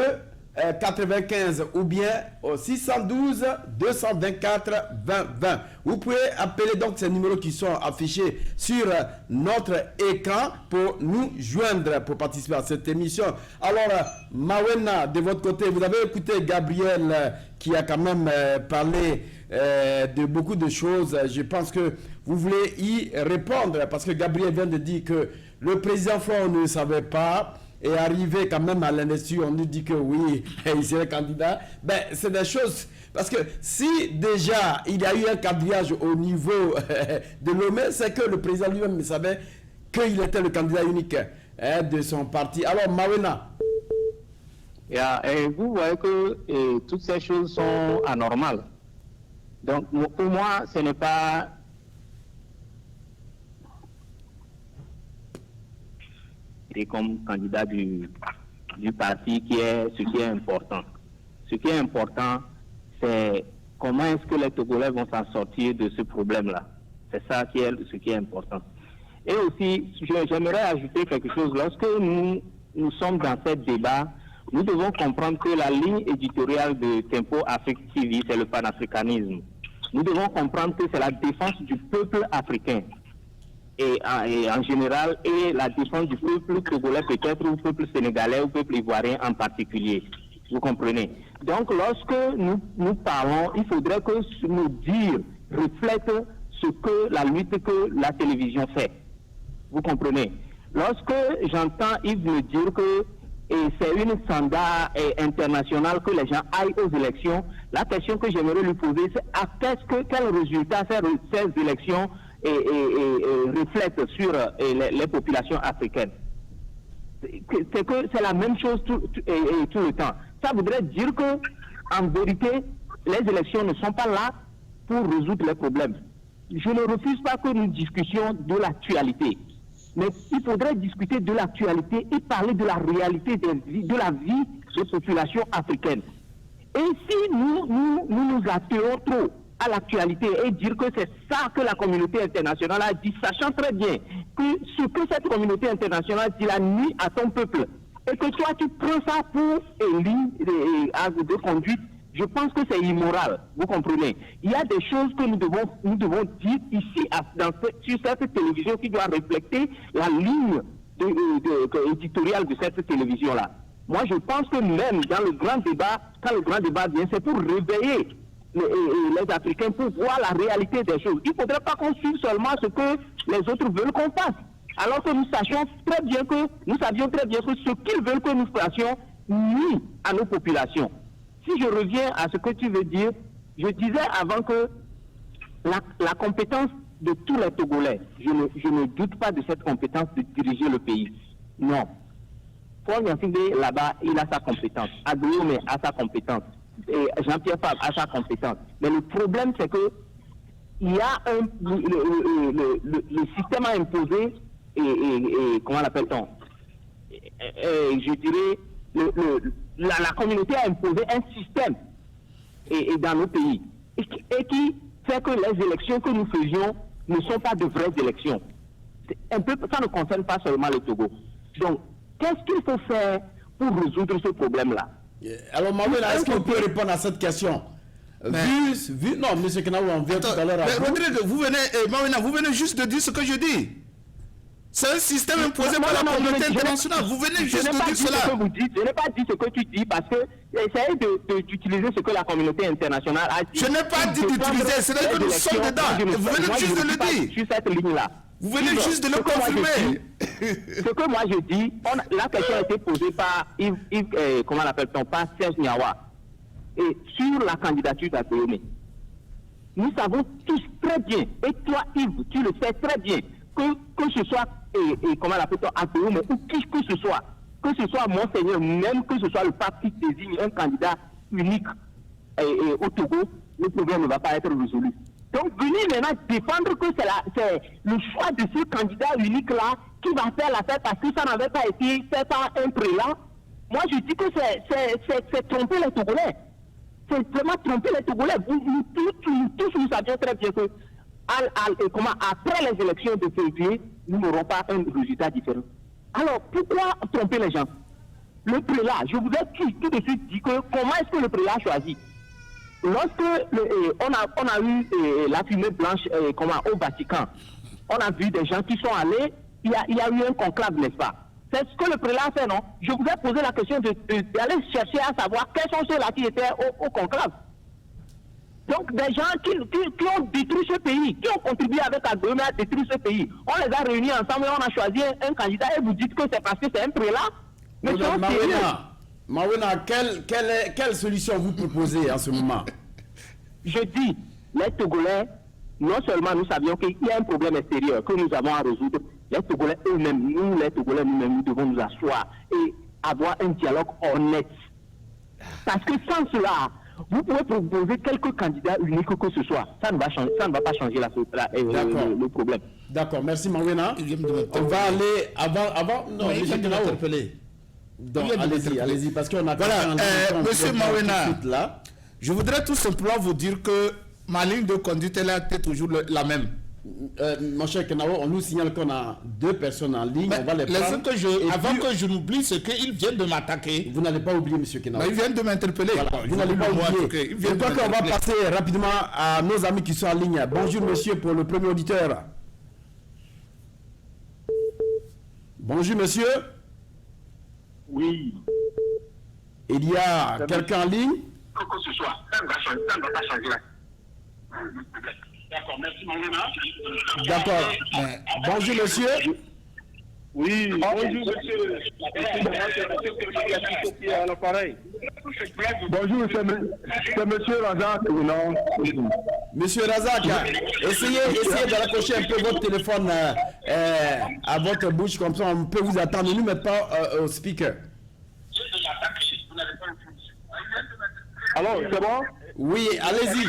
95 ou bien au 612 224 20 20. Vous pouvez appeler donc ces numéros qui sont affichés sur notre écran pour nous joindre pour participer à cette émission. Alors, Mawena, de votre côté, vous avez écouté Gabriel qui a quand même parlé de beaucoup de choses. Je pense que vous voulez y répondre parce que Gabriel vient de dire que le président Faure ne savait pas. Et arrivé quand même à l'investiture, on nous dit que oui, il serait candidat. Ben, c'est des choses. Parce que si déjà il y a eu un quadrillage au niveau de Lomé, c'est que le président lui-même savait qu'il était le candidat unique de son parti. Alors, Mawena. Et vous voyez que toutes ces choses sont anormales. Donc, pour moi, ce n'est pas. Et comme candidat du parti, ce qui est important. Ce qui est important, c'est comment est-ce que les Togolais vont s'en sortir de ce problème-là. C'est ça ce qui est important. Et aussi, j'aimerais ajouter quelque chose. Lorsque nous sommes dans ce débat, nous devons comprendre que la ligne éditoriale de Tempo Afrique TV, c'est le panafricanisme. Nous devons comprendre que c'est la défense du peuple africain. Et en général, et la défense du peuple togolais peut-être, ou peuple sénégalais, ou peuple ivoirien en particulier. Vous comprenez? Donc, lorsque nous parlons, il faudrait que nos dires reflètent ce que la lutte que la télévision fait. Vous comprenez? Lorsque j'entends Yves me dire que c'est une standard internationale que les gens aillent aux élections, la question que j'aimerais lui poser, c'est quel résultat ces élections reflète sur les populations africaines. C'est la même chose tout le temps. ça voudrait dire que, en vérité, les élections ne sont pas là pour résoudre les problèmes. Je ne refuse pas que nous discutions de l'actualité. Mais il faudrait discuter de l'actualité et parler de la réalité de la vie des populations africaines. Et si nous attelons trop à l'actualité et dire que c'est ça que la communauté internationale a dit, sachant très bien que ce que cette communauté internationale dit la nuit à ton peuple, et que toi tu prends ça pour une ligne de conduite, je pense que c'est immoral, vous comprenez. Il y a des choses que nous devons dire ici sur cette télévision qui doit refléter la ligne éditoriale de cette télévision-là. Moi, je pense que même dans le grand débat, quand le grand débat vient, c'est pour réveiller les Africains pour voir la réalité des choses. Il ne faudrait pas qu'on suive seulement ce que les autres veulent qu'on fasse. Alors que nous savions très bien que ce qu'ils veulent que nous fassions nuit à nos populations. Si je reviens à ce que tu veux dire, je disais avant que la compétence de tous les Togolais, je ne doute pas de cette compétence de diriger le pays. Non. Paul Nyafinde, là-bas, il a sa compétence. Adoyome a sa compétence. Et Jean-Pierre Fabre a sa compétence. Mais le problème, c'est que il y a le système a imposé, comment l'appelle-t-on, je dirais, la communauté a imposé un système dans nos pays. Et qui fait que les élections que nous faisions ne sont pas de vraies élections. Ça ne concerne pas seulement le Togo. Donc, qu'est-ce qu'il faut faire pour résoudre ce problème-là? Alors, Mawena, est-ce qu'on peut répondre à cette question? Non, M. Kenaou, on vient tout à l'heure. Mais Rodrigue, Mawena, vous venez juste de dire ce que je dis. C'est un système imposé par la communauté internationale. Vous venez juste de dire cela. Je n'ai pas dit ce que tu dis parce que essayez d'utiliser ce que la communauté internationale a dit. Je n'ai pas dit d'utiliser, c'est que nous sommes dedans. Vous venez juste de le dire. Sur cette ligne-là. Vous venez juste de le confirmer. Ce que moi je dis, la question a été posée par Yves, comment l'appelle-t-on, par Serge Niawa, et sur la candidature d'Adoyome. Nous savons tous très bien, et toi Yves, tu le sais très bien, que ce soit, comment l'appelle-t-on, Adoyome, ou qui que ce soit Monseigneur, même que ce soit le pape qui désigne un candidat unique au Togo, le problème ne va pas être résolu. Donc, venir maintenant défendre que c'est le choix de ce candidat unique-là qui va faire l'affaire parce que ça n'avait pas été fait par un prélat. Moi, je dis que c'est tromper les Togolais. C'est vraiment tromper les Togolais. Nous tous, nous savions très bien que après les élections de février, nous n'aurons pas un résultat différent. Alors, pourquoi tromper les gens? Le prélat, je vous ai tout de suite dit que comment est-ce que le prélat a choisi? Lorsque on a eu la fumée blanche au Vatican, on a vu des gens qui sont allés, il y a eu un conclave, n'est-ce pas? C'est ce que le prélat a fait, non? Je vous ai posé la question d'aller chercher à savoir quels sont ceux-là qui étaient au conclave. Donc des gens qui ont détruit ce pays, qui ont contribué avec Adoyome à détruire ce pays. On les a réunis ensemble et on a choisi un candidat et vous dites que c'est parce que c'est un prélat? Mais Mawena, quelle solution vous proposez en ce moment? Je dis, les Togolais, non seulement nous savions qu'il y a un problème extérieur que nous avons à résoudre, les Togolais eux-mêmes, les Togolais nous-mêmes, nous devons nous asseoir et avoir un dialogue honnête. Parce que sans cela, vous pouvez proposer quelques candidats uniques que ce soit. Ça ne va pas changer le problème. D'accord, merci Mawena. On va aller avant. Non, il vient de m'interpeller. Donc, allez-y, parce qu'on a... Voilà, monsieur Mawena, je voudrais tout simplement vous dire que ma ligne de conduite, elle a été toujours la même. Mon cher Kenaou, on nous signale qu'on a 2 personnes en ligne. On va les prendre. Avant que je n'oublie, c'est qu'ils viennent de m'attaquer. Vous n'allez pas oublier, monsieur Kenaou. Ils viennent de m'interpeller. Voilà, vous n'allez pas oublier. Je crois qu'on va passer rapidement à nos amis qui sont en ligne. Bonjour, monsieur, pour le premier auditeur. Bonjour, monsieur. Oui. Il y a quelqu'un en ligne? Que ce soit, ça ne va pas changer. D'accord, merci Mawena. D'accord. Bonjour monsieur. Oui, bonjour monsieur. Bonjour, c'est monsieur Razak. Non. Monsieur Razak, essayez de raccrocher un peu votre téléphone à votre bouche, comme ça on peut vous attendre. Ne nous mettez pas au speaker. Alors, c'est bon? Oui, allez-y.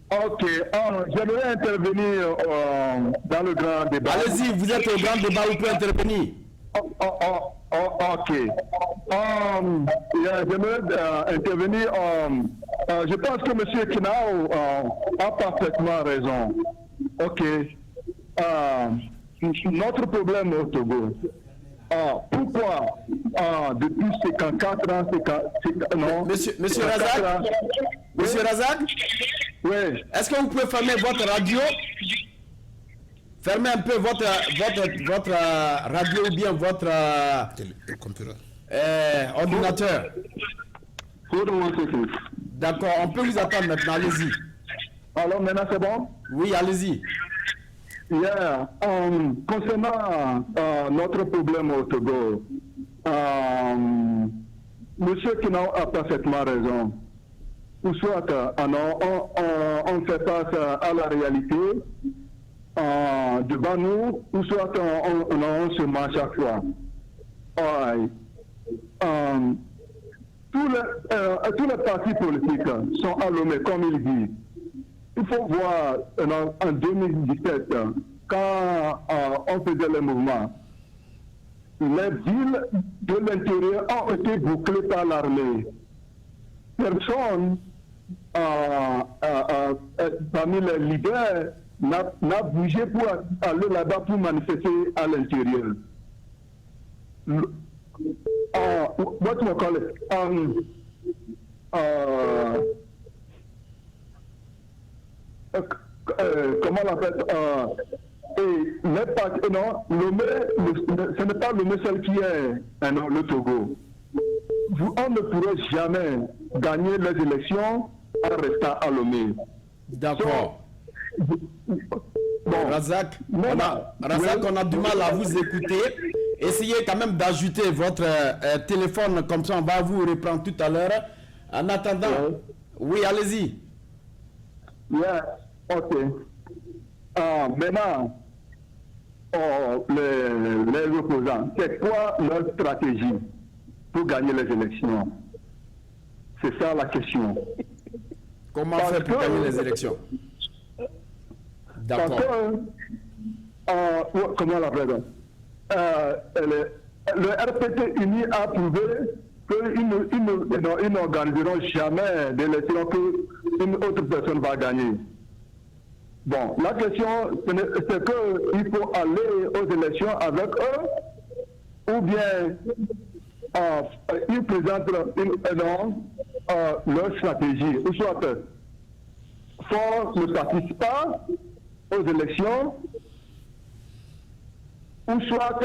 Ok, j'aimerais intervenir dans le grand débat. Allez-y, vous êtes au grand débat, vous pouvez intervenir. Ok. J'aimerais intervenir. Je pense que M. Kinao a parfaitement raison. Ok. Notre problème au Togo. Pourquoi depuis 54 ans, non? Monsieur Razak, Monsieur Razak, Oui. est-ce que vous pouvez fermer votre radio? Fermez un peu votre radio ou bien votre ordinateur. D'accord, on peut vous attendre maintenant, allez-y. Alors maintenant c'est bon? Oui, allez-y. Yeah. Concernant notre problème au Togo, Monsieur Kinao a parfaitement raison. Ou soit on fait face à la réalité devant nous, ou soit on se ment chaque fois. Tous les partis politiques sont à Lomé, comme il dit. Il faut voir en 2017, quand on faisait le mouvement, les villes de l'intérieur ont été bouclées par l'armée. Personne parmi les leaders n'a bougé pour aller là-bas pour manifester à l'intérieur. What do you call it? Comment on l'appelle? Ce n'est pas Lomé seul qui est le Togo. On ne pourrait jamais gagner les élections en restant à Lomé. D'accord. Bon, Razak, on a du mal à vous écouter. Essayez quand même d'ajouter votre téléphone, comme ça on va vous reprendre tout à l'heure. En attendant, oui, allez-y. Yeah, ok. Maintenant, les opposants, c'est quoi leur stratégie pour gagner les élections? C'est ça la question. Comment faire pour gagner les élections? D'accord. Comment on l'appelle? Le RPT uni a prouvé qu'ils n'organiseront jamais d'élections qu'une autre personne va gagner. Bon, la question, c'est qu'il faut aller aux élections avec eux, ou bien ils présentent leur stratégie, ou soit Ford ne participe pas aux élections, ou soit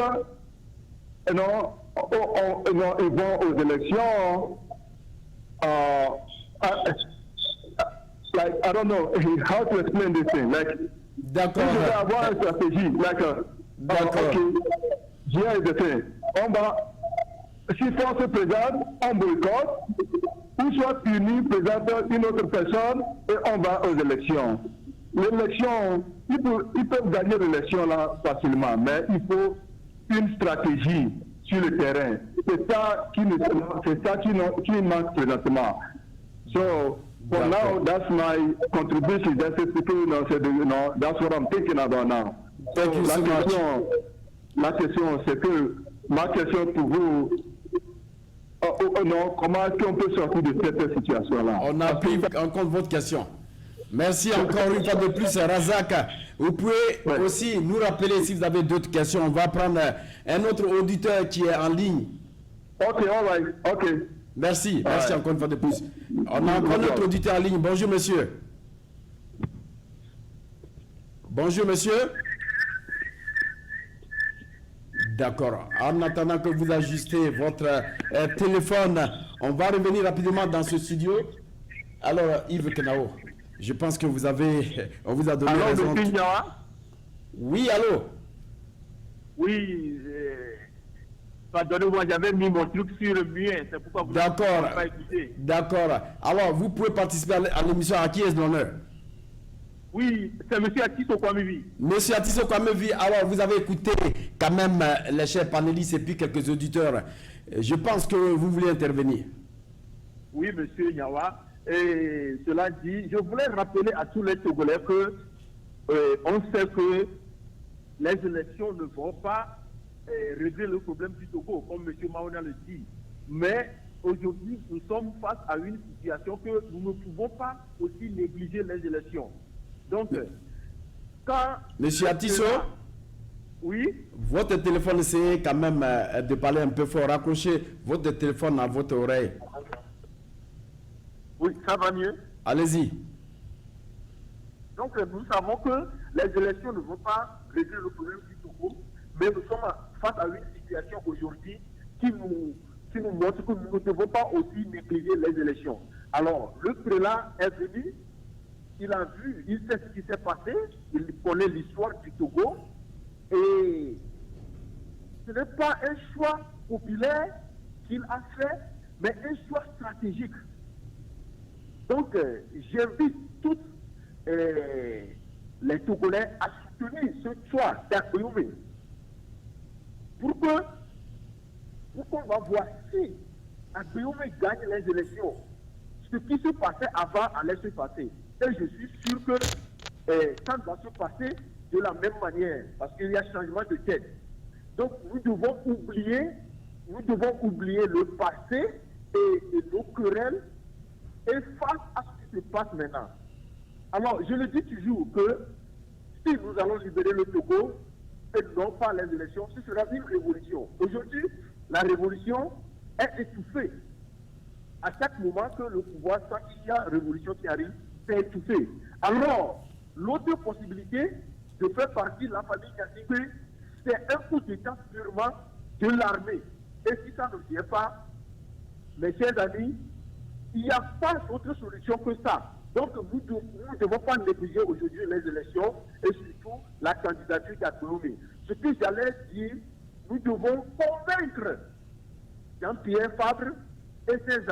ils vont aux élections like, I don't know how to explain this thing. Like, d'accord. Vous devez avoir une stratégie. Like, d'accord. Ok, here is the thing. On va, si Ford se présente, on boycotte, ou soit Uni présente une autre personne et on va aux élections. L'élection, ils peuvent gagner l'élection là facilement, mais il faut une stratégie sur le terrain. C'est ça qui manque présentement. So, for now, that's my contribution. That's what I'm thinking about now. Thank you so much. La question, c'est que ma question pour vous, comment est-ce qu'on peut sortir de cette situation-là? On a pris en compte votre question. Merci encore une fois de plus, Razak. Vous pouvez aussi nous rappeler si vous avez d'autres questions. On va prendre un autre auditeur qui est en ligne. Ok, all right, ok. Merci, merci encore une fois de plus. On a encore notre auditeur en ligne. Bonjour, monsieur. Bonjour, monsieur. D'accord. En attendant que vous ajustez votre téléphone, on va revenir rapidement dans ce studio. Alors, Yves Kinao, je pense que on vous a donné raison. Oui, allô? Oui, pardonnez-moi, j'avais mis mon truc sur le mur, c'est pourquoi vous n'avez pas écouté. D'accord. Alors, vous pouvez participer à l'émission. À qui est l'honneur? Oui, c'est M. Atiso Kwamevi. Monsieur Atiso Kwamevi, alors vous avez écouté quand même les chers panélistes et puis quelques auditeurs. Je pense que vous voulez intervenir. Oui, monsieur Nyawa. Et cela dit, je voulais rappeler à tous les Togolais que on sait que les élections ne vont pas régler le problème du Togo, comme M. Maona le dit. Mais aujourd'hui, nous sommes face à une situation que nous ne pouvons pas aussi négliger les élections. Donc, quand... Monsieur Atisso, oui, votre téléphone, essayez quand même de parler un peu fort. Raccrochez votre téléphone à votre oreille. oui, ça va mieux. Allez-y. Donc, nous savons que les élections ne vont pas régler le problème du Togo, mais nous sommes face à une situation aujourd'hui qui nous montre que nous ne devons pas aussi négliger les élections. Alors, le prélat est venu, il a vu, il sait ce qui s'est passé, il connaît l'histoire du Togo, et ce n'est pas un choix populaire qu'il a fait, mais un choix stratégique. Donc, j'invite tous les Togolais à soutenir ce choix d'Agbéoumé pour qu'on va voir si Agbéoumé gagne les élections. Ce qui se passait avant allait se passer. Et je suis sûr que ça va se passer de la même manière, parce qu'il y a changement de tête. Donc, nous devons oublier le passé et nos querelles et face à ce qui se passe maintenant. Alors, je le dis toujours que si nous allons libérer le Togo et non pas les élections, ce sera une révolution. Aujourd'hui, la révolution est étouffée. À chaque moment que le pouvoir sent qu'il y a révolution qui arrive, c'est étouffé. Alors, l'autre possibilité de faire partie de la famille Yassingbe, c'est un coup d'État purement de l'armée. Et si ça ne vient pas, mes chers amis, il n'y a pas d'autre solution que ça. Donc, nous ne devons pas négliger aujourd'hui les élections et surtout la candidature d'Agbéoumé. Ce que j'allais dire, nous devons convaincre Jean-Pierre Fabre et ses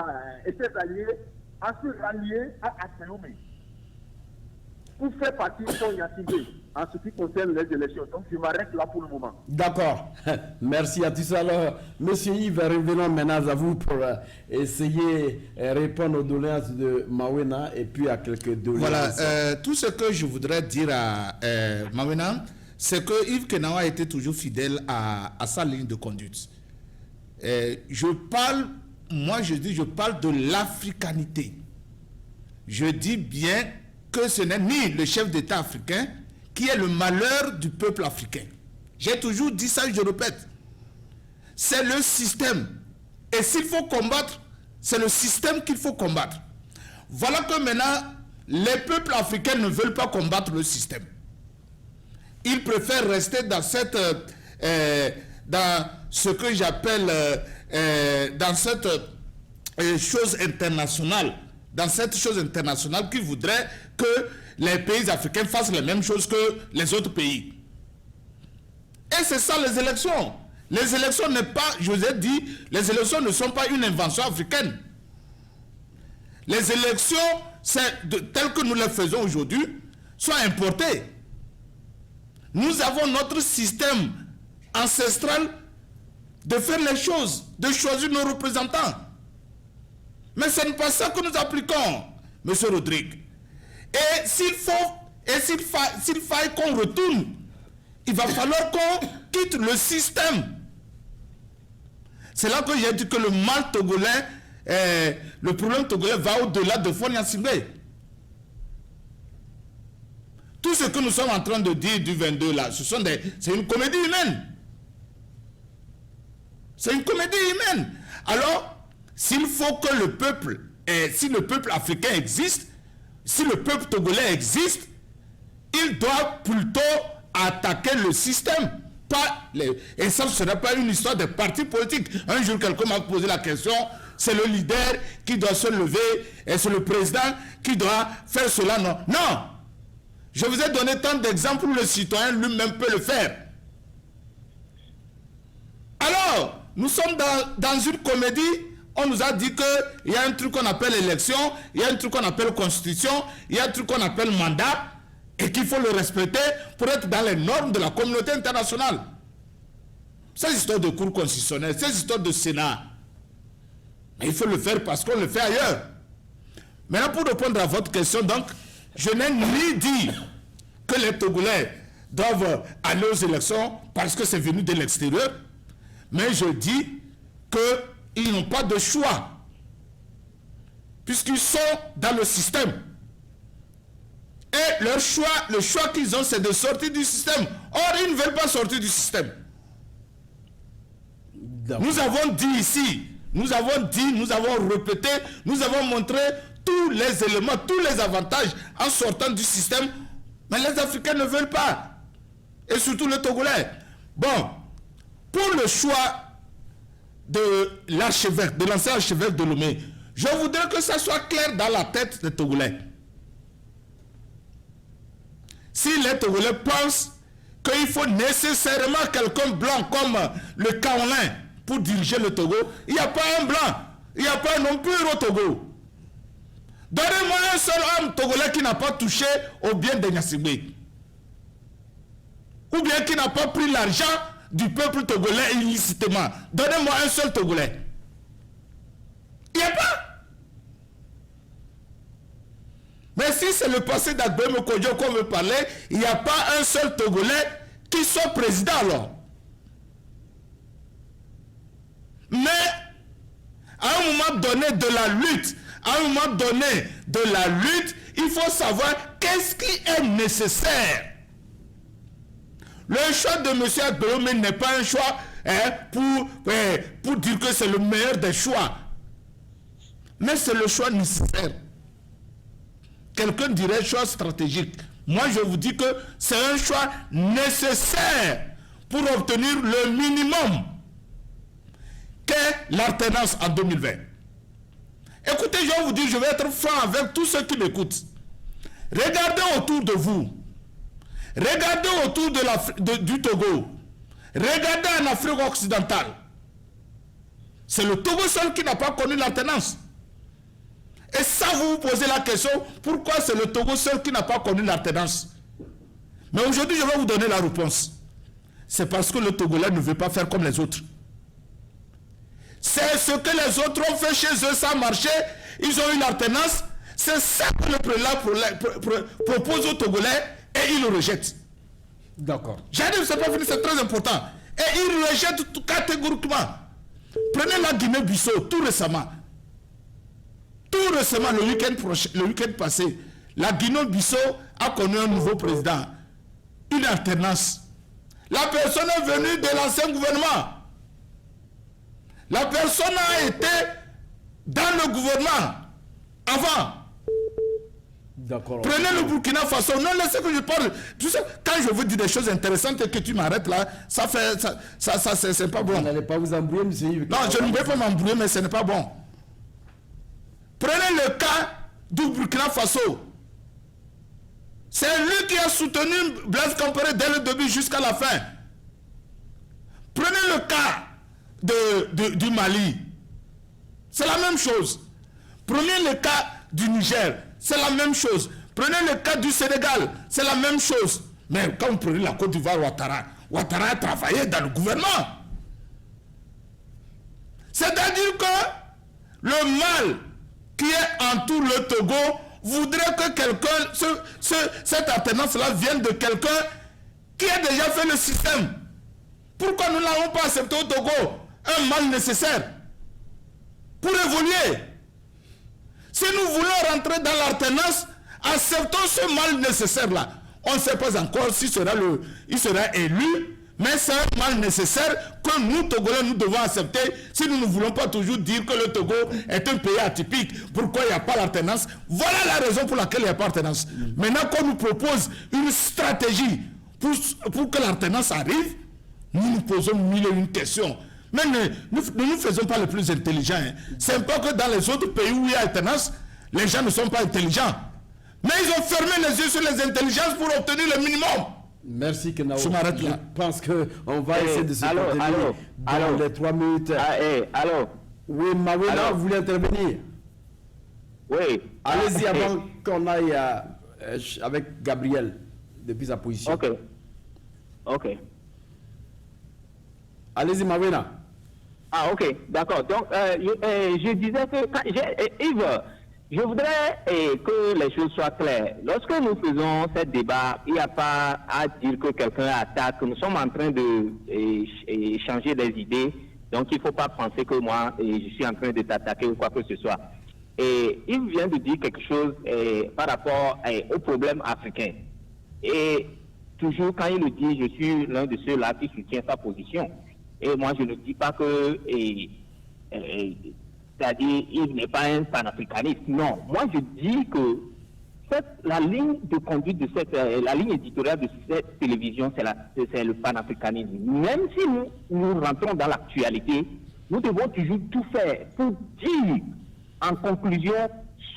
alliés à se rallier à Agbéoumé pour faire partie de son Yassingbe en ce qui concerne les élections. Donc, je m'arrête là pour le moment. D'accord. Merci à tous. Alors, Monsieur Yves, revenons maintenant à vous pour essayer de répondre aux doléances de Mawena et puis à quelques doléances. Voilà. Tout ce que je voudrais dire à Mawena, c'est que Yves Kenawa était toujours fidèle à sa ligne de conduite. Je parle de l'africanité. Je dis bien que ce n'est ni le chef d'État africain qui est le malheur du peuple africain. J'ai toujours dit ça, je répète. C'est le système. Et s'il faut combattre, c'est le système qu'il faut combattre. Voilà que maintenant, les peuples africains ne veulent pas combattre le système. Ils préfèrent rester dans ce que j'appelle dans cette chose internationale. Dans cette chose internationale qui voudrait que les pays africains fassent les mêmes choses que les autres pays. Et c'est ça les élections. Les élections n'est pas, je vous ai dit, les élections ne sont pas une invention africaine. Les élections, telles que nous les faisons aujourd'hui, sont importées. Nous avons notre système ancestral de faire les choses, de choisir nos représentants. Mais ce n'est pas ça que nous appliquons, M. Rodrigue. Et s'il faille qu'on retourne, il va falloir qu'on quitte le système. C'est là que j'ai dit que le mal togolais, le problème togolais va au-delà de Faure Gnassingbé. Tout ce que nous sommes en train de dire du 22 là, c'est une comédie humaine. C'est une comédie humaine. Alors, s'il faut que le peuple, si le peuple africain existe, si le peuple togolais existe, il doit plutôt attaquer le système. Et ça ne serait pas une histoire de parti politique. Un jour, quelqu'un m'a posé la question, c'est le leader qui doit se lever et c'est le président qui doit faire cela. Non, non. Je vous ai donné tant d'exemples où le citoyen lui-même peut le faire. Alors, nous sommes dans une comédie. On nous a dit qu'il y a un truc qu'on appelle élection, il y a un truc qu'on appelle constitution, il y a un truc qu'on appelle mandat, et qu'il faut le respecter pour être dans les normes de la communauté internationale. Ces histoires de cours constitutionnels, ces histoires de Sénat, Mais il faut le faire parce qu'on le fait ailleurs. Maintenant, pour répondre à votre question, donc, je n'ai ni dit que les Togolais doivent aller aux élections parce que c'est venu de l'extérieur, mais je dis qu'ils n'ont pas de choix, puisqu'ils sont dans le système. Et leur choix, le choix qu'ils ont, c'est de sortir du système. Or, ils ne veulent pas sortir du système. Nous avons dit ici, nous avons dit, nous avons répété, nous avons montré tous les éléments, tous les avantages en sortant du système, mais les Africains ne veulent pas. Et surtout les Togolais. Bon, pour le choix de l'archevêque, de l'ancien archevêque de Lomé, je voudrais que ça soit clair dans la tête des Togolais. Si les Togolais pensent qu'il faut nécessairement quelqu'un blanc comme le Kaolin pour diriger le Togo, il n'y a pas un blanc, il n'y a pas non plus au Togo. Donnez-moi un seul homme togolais qui n'a pas touché au bien de Gnassingbé. Ou bien qui n'a pas pris l'argent du peuple togolais illicitement. Donnez-moi un seul Togolais. Il n'y a pas. Mais si c'est le passé d'Agbem Okodjo qu'on veut parler, il n'y a pas un seul Togolais qui soit président alors. Mais à un moment donné de la lutte, il faut savoir qu'est-ce qui est nécessaire. Le choix de M. Agbelome n'est pas un choix pour dire que c'est le meilleur des choix. Mais c'est le choix nécessaire. Quelqu'un dirait choix stratégique. Moi, je vous dis que c'est un choix nécessaire pour obtenir le minimum qu'est l'alternance en 2020. Écoutez, je vais vous dire, je vais être franc avec tous ceux qui m'écoutent. Regardez autour de vous. Regardez autour du Togo. Regardez en Afrique occidentale. C'est le Togo seul qui n'a pas connu l'alternance. Et ça, vous vous posez la question, pourquoi c'est le Togo seul qui n'a pas connu l'alternance? Mais aujourd'hui, je vais vous donner la réponse. C'est parce que le Togolais ne veut pas faire comme les autres. C'est ce que les autres ont fait chez eux, ça a marché. Ils ont eu l'alternance. C'est ça que le prélat propose aux Togolais et ils le rejettent. D'accord. J'arrive, c'est pas fini, c'est très important. Et ils rejettent tout catégoriquement. Prenez la Guinée-Bissau, tout récemment. Tout récemment, le week-end passé, la Guinée-Bissau a connu un nouveau président. Une alternance. La personne est venue de l'ancien gouvernement. La personne a été dans le gouvernement avant. D'accord. Prenez le Burkina Faso. Non, laissez que je parle. Tu sais, quand je veux dire des choses intéressantes et que tu m'arrêtes là, ça c'est pas bon. Vous n'allez pas vous embrouiller, monsieur Yves. Non, je ne vais pas m'embrouiller, mais ce n'est pas bon. Prenez le cas du Burkina Faso. C'est lui qui a soutenu Blaise Compaoré dès le début jusqu'à la fin. Prenez le cas du Mali. C'est la même chose. Prenez le cas du Niger. C'est la même chose. Prenez le cas du Sénégal. C'est la même chose. Mais quand vous prenez la Côte d'Ivoire, Ouattara a travaillé dans le gouvernement. C'est-à-dire que le mal qui est entoure le Togo voudrait que quelqu'un, cette alternance-là vienne de quelqu'un qui a déjà fait le système. Pourquoi nous n'avons pas accepté au Togo un mal nécessaire pour évoluer? Si nous voulons rentrer dans l'alternance, acceptons ce mal nécessaire-là. On ne sait pas encore s'il sera élu, mais c'est un mal nécessaire que nous, Togolais, nous devons accepter si nous ne voulons pas toujours dire que le Togo est un pays atypique. Pourquoi il n'y a pas l'alternance? Voilà la raison pour laquelle il n'y a pas d'alternance. Maintenant qu'on nous propose une stratégie pour que l'alternance arrive, nous nous posons mille et une questions. Mais ne nous faisons pas les plus intelligents. Hein. C'est pas que dans les autres pays où il y a alternance, les gens ne sont pas intelligents. Mais ils ont fermé les yeux sur les intelligences pour obtenir le minimum. Merci Kenao. Je m'arrête là. Je pense qu'on va essayer de se contenir dans les 3 minutes. Allô. Oui, Mawena, vous voulez intervenir? Oui. Allez-y avant qu'on aille avec Gabriel depuis sa position. Ok. Allez-y, Mawena. Ah, ok, d'accord. Donc, je disais que, Yves, je voudrais que les choses soient claires. Lorsque nous faisons ce débat, il n'y a pas à dire que quelqu'un attaque. Nous sommes en train de changer des idées. Donc, il ne faut pas penser que moi, je suis en train de t'attaquer ou quoi que ce soit. Et il vient de dire quelque chose par rapport au problème africain. Et toujours, quand il le dit, je suis l'un de ceux-là qui soutient sa position. Et moi, je ne dis pas que, c'est-à-dire, il n'est pas un panafricaniste. Non, moi, je dis que la ligne de conduite de la ligne éditoriale de cette télévision, c'est le panafricanisme. Même si nous rentrons dans l'actualité, nous devons toujours tout faire pour dire, en conclusion,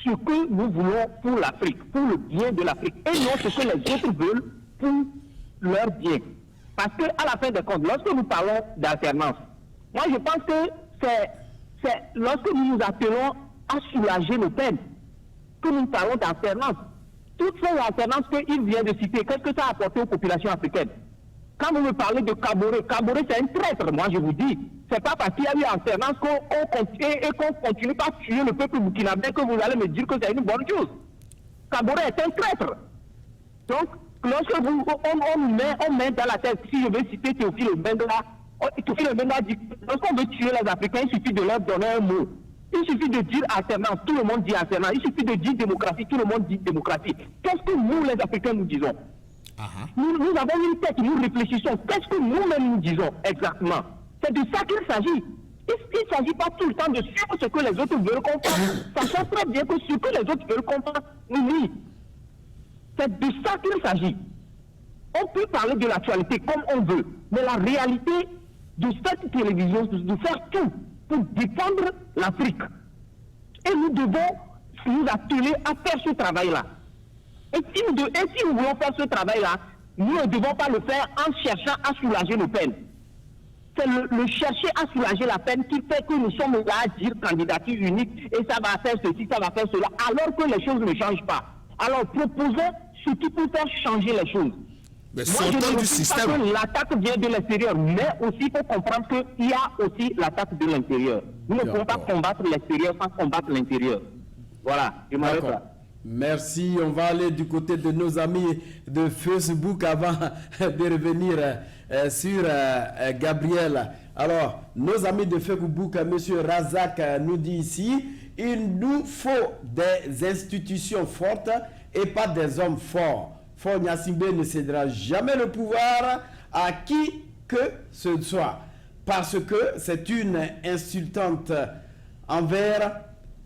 ce que nous voulons pour l'Afrique, pour le bien de l'Afrique, et non ce que les autres veulent pour leur bien. Parce qu'à la fin des comptes, lorsque nous parlons d'alternance, moi je pense que c'est lorsque nous nous appelons à soulager nos peines que nous parlons d'alternance. Toutes ces alternances qu'il vient de citer, qu'est-ce que ça a apporté aux populations africaines? Quand vous me parlez de Kaboré c'est un traître, moi je vous dis. C'est pas parce qu'il y a eu alternance qu'on continue pas à tuer le peuple burkinabé que vous allez me dire que c'est une bonne chose. Kaboré est un traître. Donc, lorsque on met dans la tête, si je veux citer Théophile Obenga dit, lorsqu'on veut tuer les Africains, il suffit de leur donner un mot. Il suffit de dire alternance, tout le monde dit alternance. Il suffit de dire démocratie, tout le monde dit démocratie. Qu'est-ce que nous, les Africains, nous disons? Nous avons une tête, nous réfléchissons. Qu'est-ce que nous-mêmes nous disons exactement? C'est de ça qu'il s'agit. Il ne s'agit pas tout le temps de suivre ce que les autres veulent qu'on fasse. Sachant très bien que ce que les autres veulent qu'on fasse, oui. C'est de ça qu'il s'agit. On peut parler de l'actualité comme on veut, mais la réalité de cette télévision, c'est de faire tout pour défendre l'Afrique. Et nous devons nous atteler à faire ce travail-là. Et si nous voulons faire ce travail-là, nous ne devons pas le faire en cherchant à soulager nos peines. C'est le chercher à soulager la peine qui fait que nous sommes là à dire candidature unique et ça va faire ceci, ça va faire cela, alors que les choses ne changent pas. Alors proposons ce qui peut faire changer les choses. Mais moi, je ne du dis système. pas que l'attaque vient de l'extérieur, mais aussi il faut comprendre qu'il y a aussi l'attaque de l'intérieur. Nous ne pouvons pas combattre l'extérieur sans combattre l'intérieur. Voilà, je m'arrête là. Merci. On va aller du côté de nos amis de Facebook avant de revenir sur Gabriel. Alors, nos amis de Facebook, M. Razak nous dit ici, il nous faut des institutions fortes et pas des hommes forts. Fort Gnassingbé ne cédera jamais le pouvoir à qui que ce soit, parce que c'est une insultante envers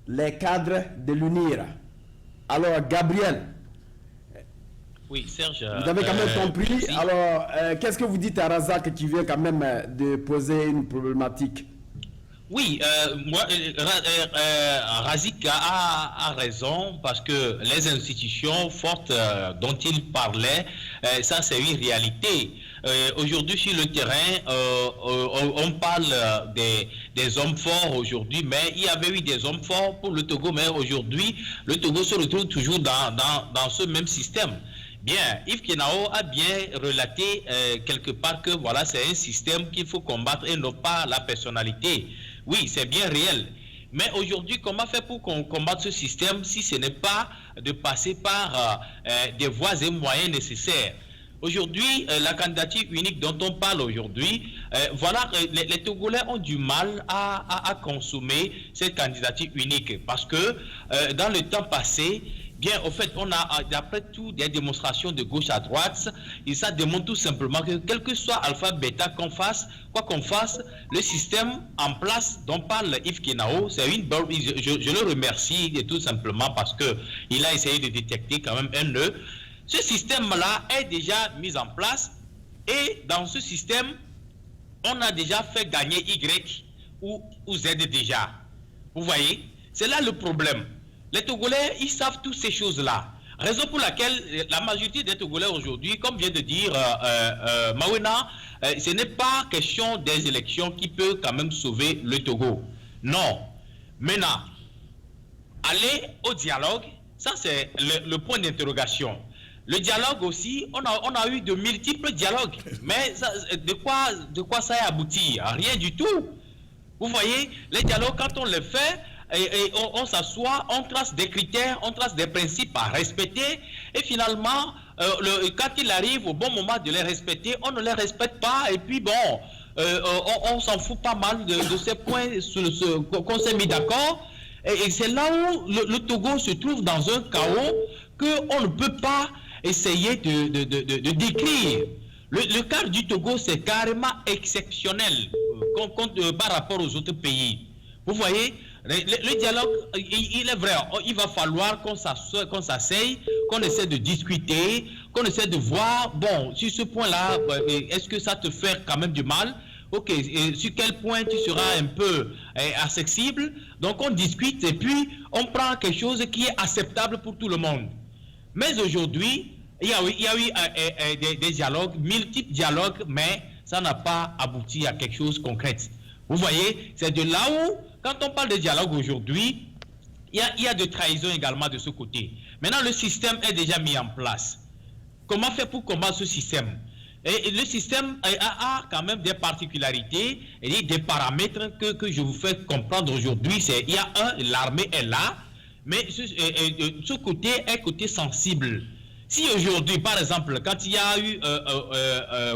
les cadres de l'UNIR. Alors, Gabriel, oui, Serge, vous avez quand même compris. Merci. Alors, qu'est-ce que vous dites à Razak qui vient quand même de poser une problématique? Oui, Razik a raison parce que les institutions fortes dont il parlait, ça c'est une réalité. Aujourd'hui sur le terrain, on parle des hommes forts aujourd'hui, mais il y avait eu des hommes forts pour le Togo, mais aujourd'hui, le Togo se retrouve toujours dans ce même système. Bien, Yves Kenao a bien relaté quelque part que voilà, c'est un système qu'il faut combattre et non pas la personnalité. Oui, c'est bien réel. Mais aujourd'hui, comment faire pour qu'on combatte ce système si ce n'est pas de passer par des voies et moyens nécessaires? Aujourd'hui, la candidature unique dont on parle aujourd'hui, voilà, les Togolais ont du mal à consommer cette candidature unique parce que dans le temps passé, bien, au fait, on a, d'après tout, des démonstrations de gauche à droite, et ça démontre tout simplement que, quel que soit alpha, bêta qu'on fasse, quoi qu'on fasse, le système en place dont parle Yves Kenao, c'est une bonne, je le remercie tout simplement parce qu'il a essayé de détecter quand même un nœud. Ce système-là est déjà mis en place, et dans ce système, on a déjà fait gagner Y ou Z déjà. Vous voyez, c'est là le problème. Les Togolais, ils savent toutes ces choses-là. Raison pour laquelle la majorité des Togolais aujourd'hui, comme vient de dire Mawena, ce n'est pas question des élections qui peut quand même sauver le Togo. Non. Maintenant, aller au dialogue, ça c'est le point d'interrogation. Le dialogue aussi, on a eu de multiples dialogues. Mais ça, de quoi ça a abouti? Rien du tout. Vous voyez, les dialogues, quand on les fait, et on s'assoit, on trace des critères, on trace des principes à respecter, et finalement, quand il arrive au bon moment de les respecter, on ne les respecte pas, et puis bon, on s'en fout pas mal de ces points qu'on s'est mis d'accord, et c'est là où le Togo se trouve dans un chaos qu'on ne peut pas essayer de décrire. Le cas du Togo, c'est carrément exceptionnel par rapport aux autres pays. Vous voyez, le dialogue, il est vrai, il va falloir qu'on s'asseye, qu'on essaie de discuter, qu'on essaie de voir, bon, sur ce point-là, est-ce que ça te fait quand même du mal? Ok, sur quel point tu seras un peu accessible? Donc on discute et puis on prend quelque chose qui est acceptable pour tout le monde. Mais aujourd'hui, il y a eu des dialogues, multiples dialogues, mais ça n'a pas abouti à quelque chose de concret. Vous voyez, c'est de là où, quand on parle de dialogue aujourd'hui, il y a de trahison également de ce côté. Maintenant, le système est déjà mis en place. Comment faire pour combattre ce système? Et le système a quand même des particularités et des paramètres que je vous fais comprendre aujourd'hui. Il y a l'armée est là, mais ce côté est côté sensible. Si aujourd'hui, par exemple, quand il y a eu,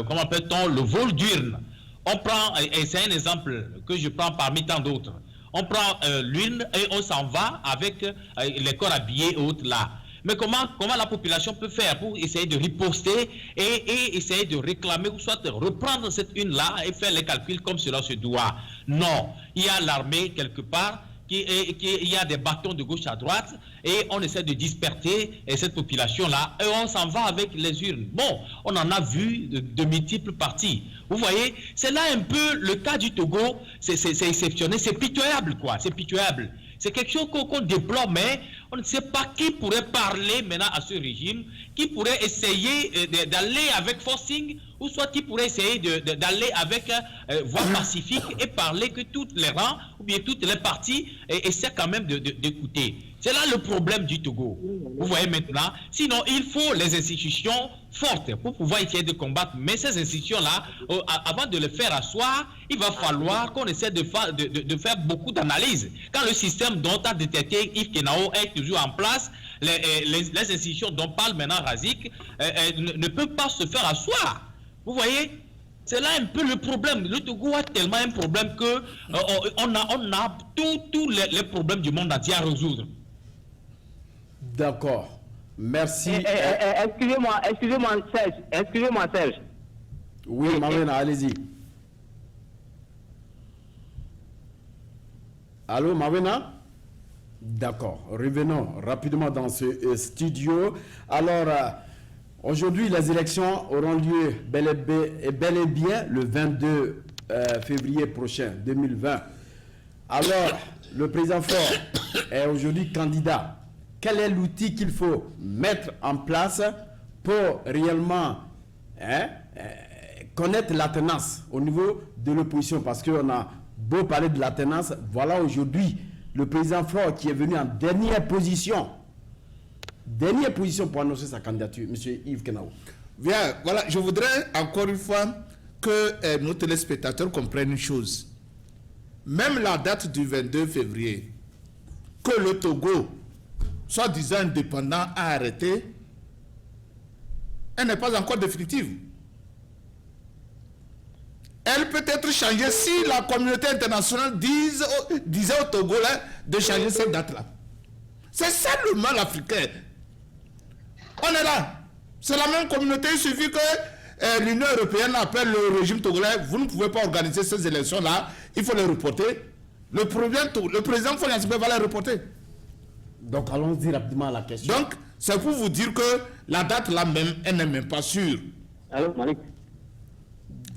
comment appelle-t-on, le vol d'urne, on prend, et c'est un exemple que je prends parmi tant d'autres, on prend l'urne et on s'en va avec les corps habillés et autres là. Mais comment la population peut faire pour essayer de riposter et essayer de réclamer ou soit de reprendre cette urne-là et faire les calculs comme cela se doit? Non, il y a l'armée quelque part, il y a des bâtons de gauche à droite et on essaie de disperser cette population-là et on s'en va avec les urnes. Bon, on en a vu de multiples parties. Vous voyez, c'est là un peu le cas du Togo, c'est exceptionnel, c'est pitoyable quoi, c'est pitoyable. C'est quelque chose qu'on déplore, mais on ne sait pas qui pourrait parler maintenant à ce régime, qui pourrait essayer d'aller avec forcing, ou soit qui pourrait essayer d'aller avec voie pacifique et parler que toutes les rangs, ou bien toutes les parties essaient quand même d'écouter. C'est là le problème du Togo. Vous voyez maintenant, sinon il faut les institutions fortes pour pouvoir essayer de combattre. Mais ces institutions-là, avant de les faire asseoir, il va falloir qu'on essaie de faire beaucoup d'analyses. Quand le système dont a détecté Yves Kenao est toujours en place, les institutions dont parle maintenant Razik ne peuvent pas se faire asseoir. Vous voyez, c'est là un peu le problème. Le Togo a tellement un problème que on a tous les problèmes du monde entier à résoudre. D'accord. Merci. Excusez-moi, Serge. Oui, Mavena, allez-y. Allô, Mavena? D'accord. Revenons rapidement dans ce studio. Alors, aujourd'hui, les élections auront lieu bel et bien le 22 février prochain, 2020. Alors, le président Faure est aujourd'hui candidat. Quel est l'outil qu'il faut mettre en place pour réellement connaître l'alternance au niveau de l'opposition? Parce qu'on a beau parler de l'alternance, voilà aujourd'hui le président Faure qui est venu en dernière position pour annoncer sa candidature, M. Yves Kenao. Bien, voilà, je voudrais encore une fois que nos téléspectateurs comprennent une chose. Même la date du 22 février, que le Togo, soi-disant indépendant, a arrêté, elle n'est pas encore définitive. Elle peut être changée si la communauté internationale disait aux Togolais de changer cette date-là. C'est ça le mal africain. On est là. C'est la même communauté. Il suffit que l'Union européenne appelle le régime togolais. Vous ne pouvez pas organiser ces élections-là. Il faut les reporter. Le président Faure va les reporter. Donc allons-y rapidement à la question. Donc c'est pour vous dire que la date là même, elle n'est même pas sûre. Allô, Malik.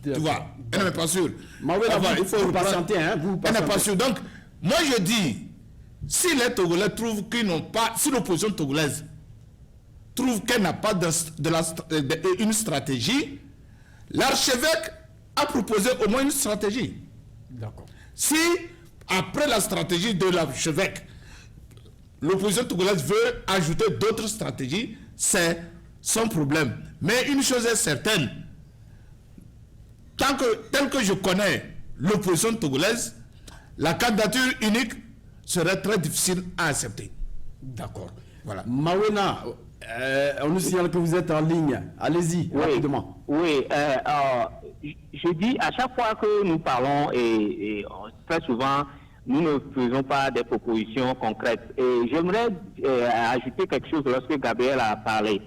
Tu vois, elle n'est même pas sûre. Il faut vous patienter, hein, elle n'est pas sûre. Donc moi je dis, si les Togolais trouvent qu'ils n'ont pas, si l'opposition togolaise trouve qu'elle n'a pas une stratégie, l'archevêque a proposé au moins une stratégie. D'accord. Si après la stratégie de l'archevêque, l'opposition togolaise veut ajouter d'autres stratégies, c'est son problème. Mais une chose est certaine, tel que je connais l'opposition togolaise, la candidature unique serait très difficile à accepter. D'accord. Voilà. Mawena, on nous signale que vous êtes en ligne. Allez-y, rapidement. Oui, je dis à chaque fois que nous parlons, et très souvent, nous ne faisons pas des propositions concrètes. Et j'aimerais ajouter quelque chose lorsque Gabriel a parlé.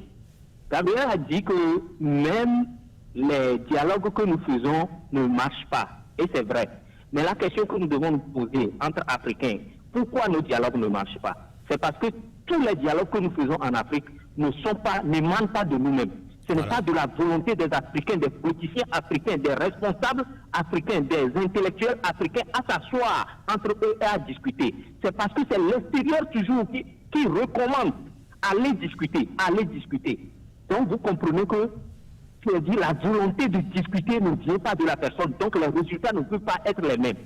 Gabriel a dit que même les dialogues que nous faisons ne marchent pas. Et c'est vrai. Mais la question que nous devons nous poser entre Africains, pourquoi nos dialogues ne marchent pas? C'est parce que tous les dialogues que nous faisons en Afrique n'émanent pas de nous-mêmes. Ce n'est pas de la volonté des Africains, des politiciens africains, des responsables africains, des intellectuels africains à s'asseoir entre eux et à discuter. C'est parce que c'est l'extérieur toujours qui recommande aller discuter. Donc vous comprenez que la volonté de discuter ne vient pas de la personne, donc les résultats ne peuvent pas être les mêmes.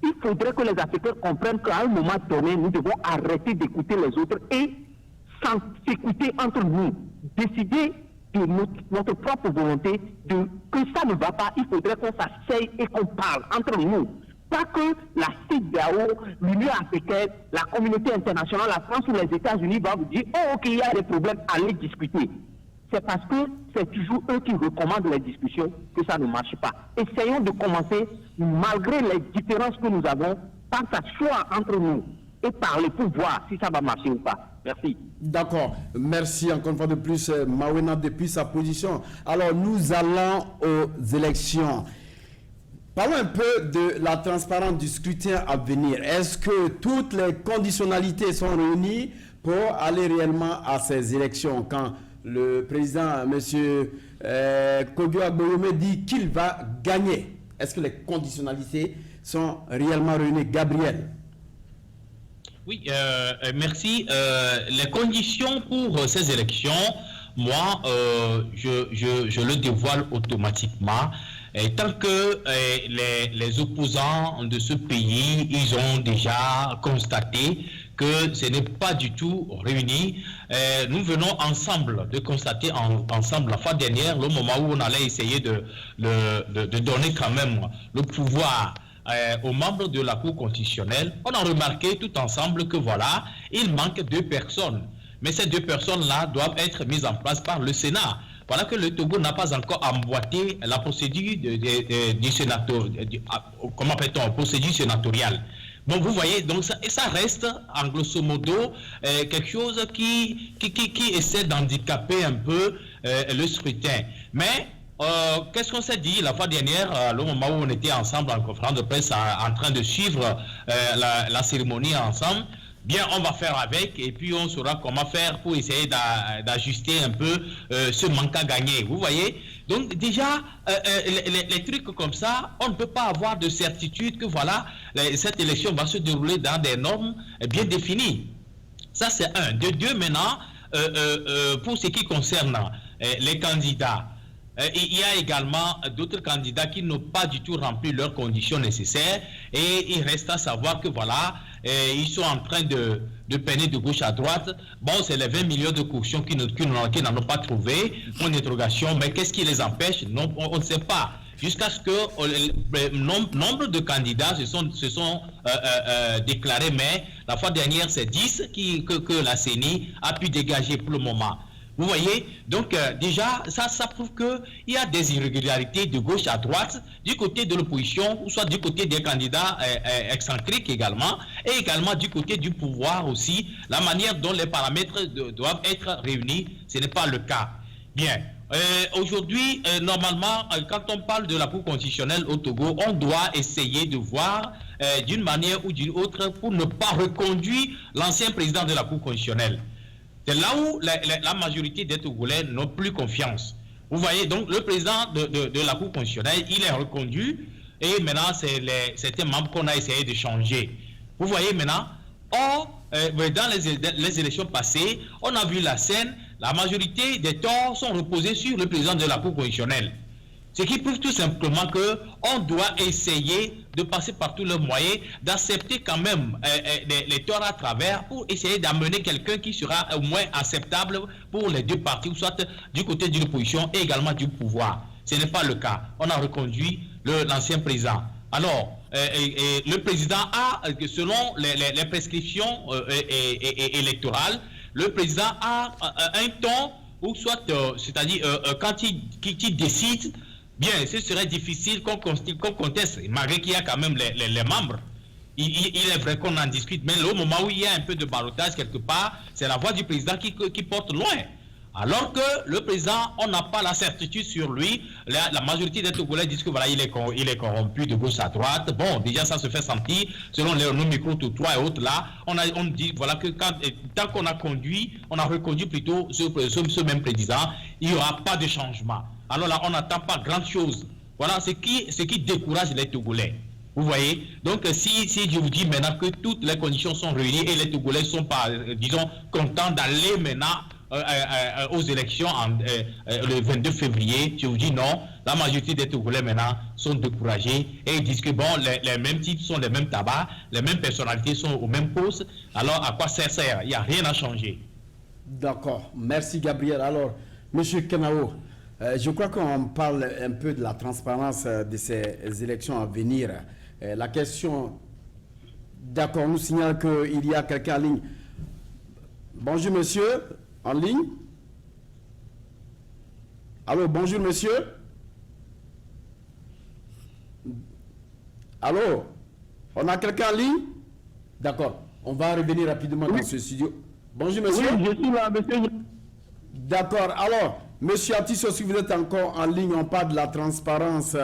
Il faudrait que les Africains comprennent qu'à un moment donné, nous devons arrêter d'écouter les autres et s'écouter entre nous, décider de notre propre volonté, que ça ne va pas, il faudrait qu'on s'asseye et qu'on parle entre nous. Pas que la CEDEAO, l'Union africaine, la communauté internationale, la France ou les États-Unis vont vous dire « Oh, ok, il y a des problèmes, allez discuter ». C'est parce que c'est toujours eux qui recommandent les discussions que ça ne marche pas. Essayons de commencer, malgré les différences que nous avons, par s'asseoir entre nous et parler pour voir si ça va marcher ou pas. Merci. D'accord. Merci encore une fois de plus, Mawena, depuis sa position. Alors, nous allons aux élections. Parlons un peu de la transparence du scrutin à venir. Est-ce que toutes les conditionnalités sont réunies pour aller réellement à ces élections quand le président, M. Kogio Agboyome, dit qu'il va gagner? Est-ce que les conditionnalités sont réellement réunies? Gabriel? Oui, merci. Les conditions pour ces élections, moi, je le dévoile automatiquement. Et tant que les opposants de ce pays, ils ont déjà constaté que ce n'est pas du tout réuni. Nous venons ensemble de constater ensemble la fois dernière, le moment où on allait essayer de donner quand même le pouvoir aux membres de la Cour constitutionnelle. On a remarqué tout ensemble que voilà, il manque 2 personnes. Mais ces 2 personnes-là doivent être mises en place par le Sénat. Voilà que le Togo n'a pas encore emboîté la procédure du sénateur, comment appelle-t-on, procédure sénatoriale. Bon, vous voyez, donc ça reste en grosso modo quelque chose qui essaie d'handicaper un peu le scrutin. Mais qu'est-ce qu'on s'est dit la fois dernière, le moment où on était ensemble en conférence de presse en train de suivre la cérémonie ensemble? Bien, on va faire avec et puis on saura comment faire pour essayer d'ajuster un peu ce manque à gagner. Vous voyez? Donc déjà, les trucs comme ça, on ne peut pas avoir de certitude que voilà, cette élection va se dérouler dans des normes bien définies. Ça, c'est un. De 2, maintenant, pour ce qui concerne les candidats, il y a également d'autres candidats qui n'ont pas du tout rempli leurs conditions nécessaires et il reste à savoir que voilà, ils sont en train de peiner de gauche à droite. Bon, c'est les 20 millions de cautions qui n'en ont pas trouvé. Mon interrogation, mais qu'est-ce qui les empêche? Non, on ne sait pas. Jusqu'à ce que le nombre de candidats se sont déclarés, mais la fois dernière, c'est 10 que la CENI a pu dégager pour le moment. Vous voyez, donc déjà, ça prouve qu'il y a des irrégularités de gauche à droite, du côté de l'opposition, ou soit du côté des candidats excentriques également, et également du côté du pouvoir aussi. La manière dont les paramètres doivent être réunis, ce n'est pas le cas. Bien, aujourd'hui, normalement, quand on parle de la Cour constitutionnelle au Togo, on doit essayer de voir d'une manière ou d'une autre pour ne pas reconduire l'ancien président de la Cour constitutionnelle. C'est là où la majorité des Togolais n'ont plus confiance. Vous voyez, donc le président de la Cour constitutionnelle, il est reconduit et maintenant c'est certains membres qu'on a essayé de changer. Vous voyez maintenant, dans les élections passées, on a vu la scène, la majorité des torts sont reposés sur le président de la Cour constitutionnelle. Ce qui prouve tout simplement qu'on doit essayer de passer par tous les moyens, d'accepter quand même les torts à travers pour essayer d'amener quelqu'un qui sera au moins acceptable pour les 2 parties, soit du côté de l'opposition et également du pouvoir. Ce n'est pas le cas. On a reconduit l'ancien président. Alors, le président a, selon les prescriptions électorales, le président a un temps, ou soit, c'est-à-dire quand il décide, bien, ce serait difficile qu'on conteste, malgré qu'il y a quand même les membres. Il est vrai qu'on en discute, mais au moment où il y a un peu de ballottage quelque part, c'est la voix du président qui porte loin. Alors que le président, on n'a pas la certitude sur lui. La majorité des Togolais disent que voilà, il est corrompu de gauche à droite. Bon, déjà ça se fait sentir. Selon nos micro-trottoirs et autres là, on dit voilà que tant qu'on a reconduit plutôt ce même président, il n'y aura pas de changement. Alors là, on n'attend pas grand chose. Voilà ce qui décourage les Togolais. Vous voyez? Donc si je vous dis maintenant que toutes les conditions sont réunies et les Togolais sont pas, disons, contents d'aller maintenant aux élections le 22 février, je vous dis non, la majorité des Togolais maintenant sont découragés et ils disent que bon, les mêmes types sont les mêmes tabacs, les mêmes personnalités sont aux mêmes postes, alors à quoi ça sert? Il n'y a rien à changer. D'accord, merci Gabriel. Alors, Monsieur Kenao, je crois qu'on parle un peu de la transparence de ces élections à venir. La question, d'accord, nous signale qu'il y a quelqu'un en ligne. Bonjour monsieur, en ligne. Allô, bonjour monsieur. Allô, on a quelqu'un en ligne? D'accord, on va revenir rapidement dans ce studio. Bonjour monsieur. Oui, je suis là, monsieur. D'accord, alors, monsieur Atisso, si vous êtes encore en ligne, on parle de la transparence.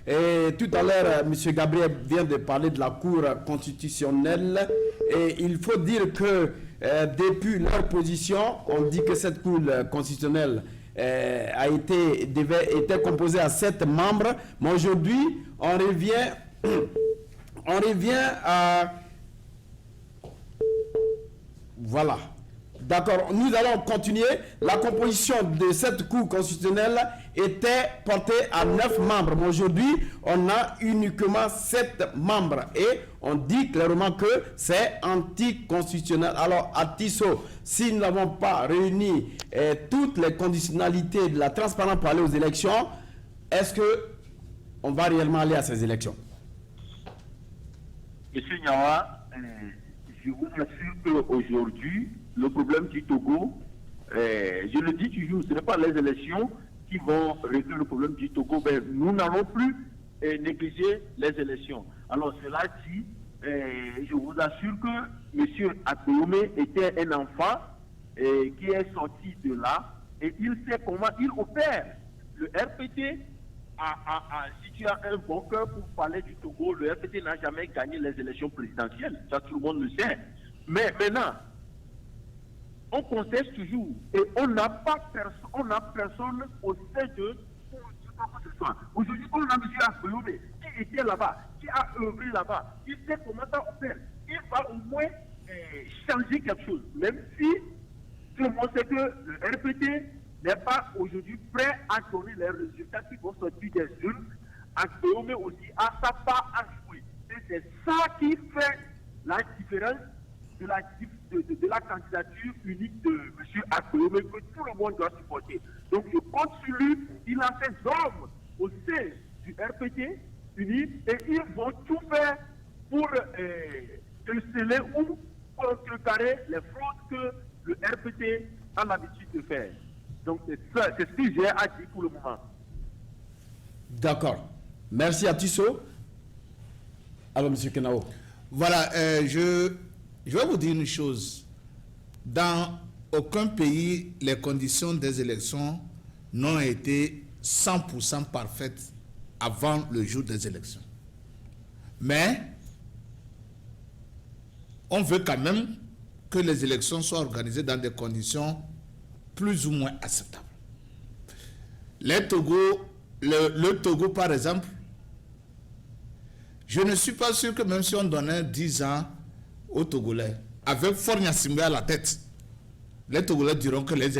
Et tout à l'heure, monsieur Gabriel vient de parler de la Cour constitutionnelle. Et il faut dire que depuis leur position, on dit que cette Cour constitutionnelle était composée à 7 membres. Mais aujourd'hui, on revient à... Voilà. D'accord, nous allons continuer. La composition de cette Cour constitutionnelle était portée à 9 membres. Mais aujourd'hui, on a uniquement 7 membres. Et on dit clairement que c'est anticonstitutionnel. Alors, à Tissot, si nous n'avons pas réuni toutes les conditionnalités de la transparence pour aller aux élections, est-ce qu'on va réellement aller à ces élections? Monsieur Nyawa, je vous assure qu'aujourd'hui, le problème du Togo, je le dis toujours, ce n'est pas les élections qui vont régler le problème du Togo, mais nous n'allons plus négliger les élections. Alors cela dit, je vous assure que M. Akpéomé était un enfant qui est sorti de là et il sait comment il opère. Le RPT, si tu as un bon cœur pour parler du Togo, le RPT n'a jamais gagné les élections présidentielles, ça tout le monde le sait. Mais maintenant, on conteste toujours et on n'a personne au sein de ce soit. Aujourd'hui, on a M. Akpéomé qui était là-bas, qui a œuvré là-bas, qui sait comment ça opère. Il va au moins changer quelque chose, même si tout le monde sait que le RPT n'est pas aujourd'hui prêt à donner les résultats qui vont sortir des urnes. Akpéomé aussi a sa part à jouer. Et c'est ça qui fait la différence de la candidature unique de M. Akpéomé que tout le monde doit supporter. Donc je compte sur lui, il a ses hommes au sein du RPT uni et ils vont tout faire pour sceller ou contrecarrer les fraudes que le RPT a l'habitude de faire. Donc c'est ce que j'ai à dire pour le moment. D'accord. Merci à Tissot. Alors, M. Kenao. Voilà, je vais vous dire une chose. Dans aucun pays, les conditions des élections n'ont été 100% parfaites avant le jour des élections. Mais on veut quand même que les élections soient organisées dans des conditions plus ou moins acceptables. Le Togo, par exemple, je ne suis pas sûr que même si on donnait 10 ans aux Togolais, avec Faure Gnassingbé à la tête, les Togolais diront que les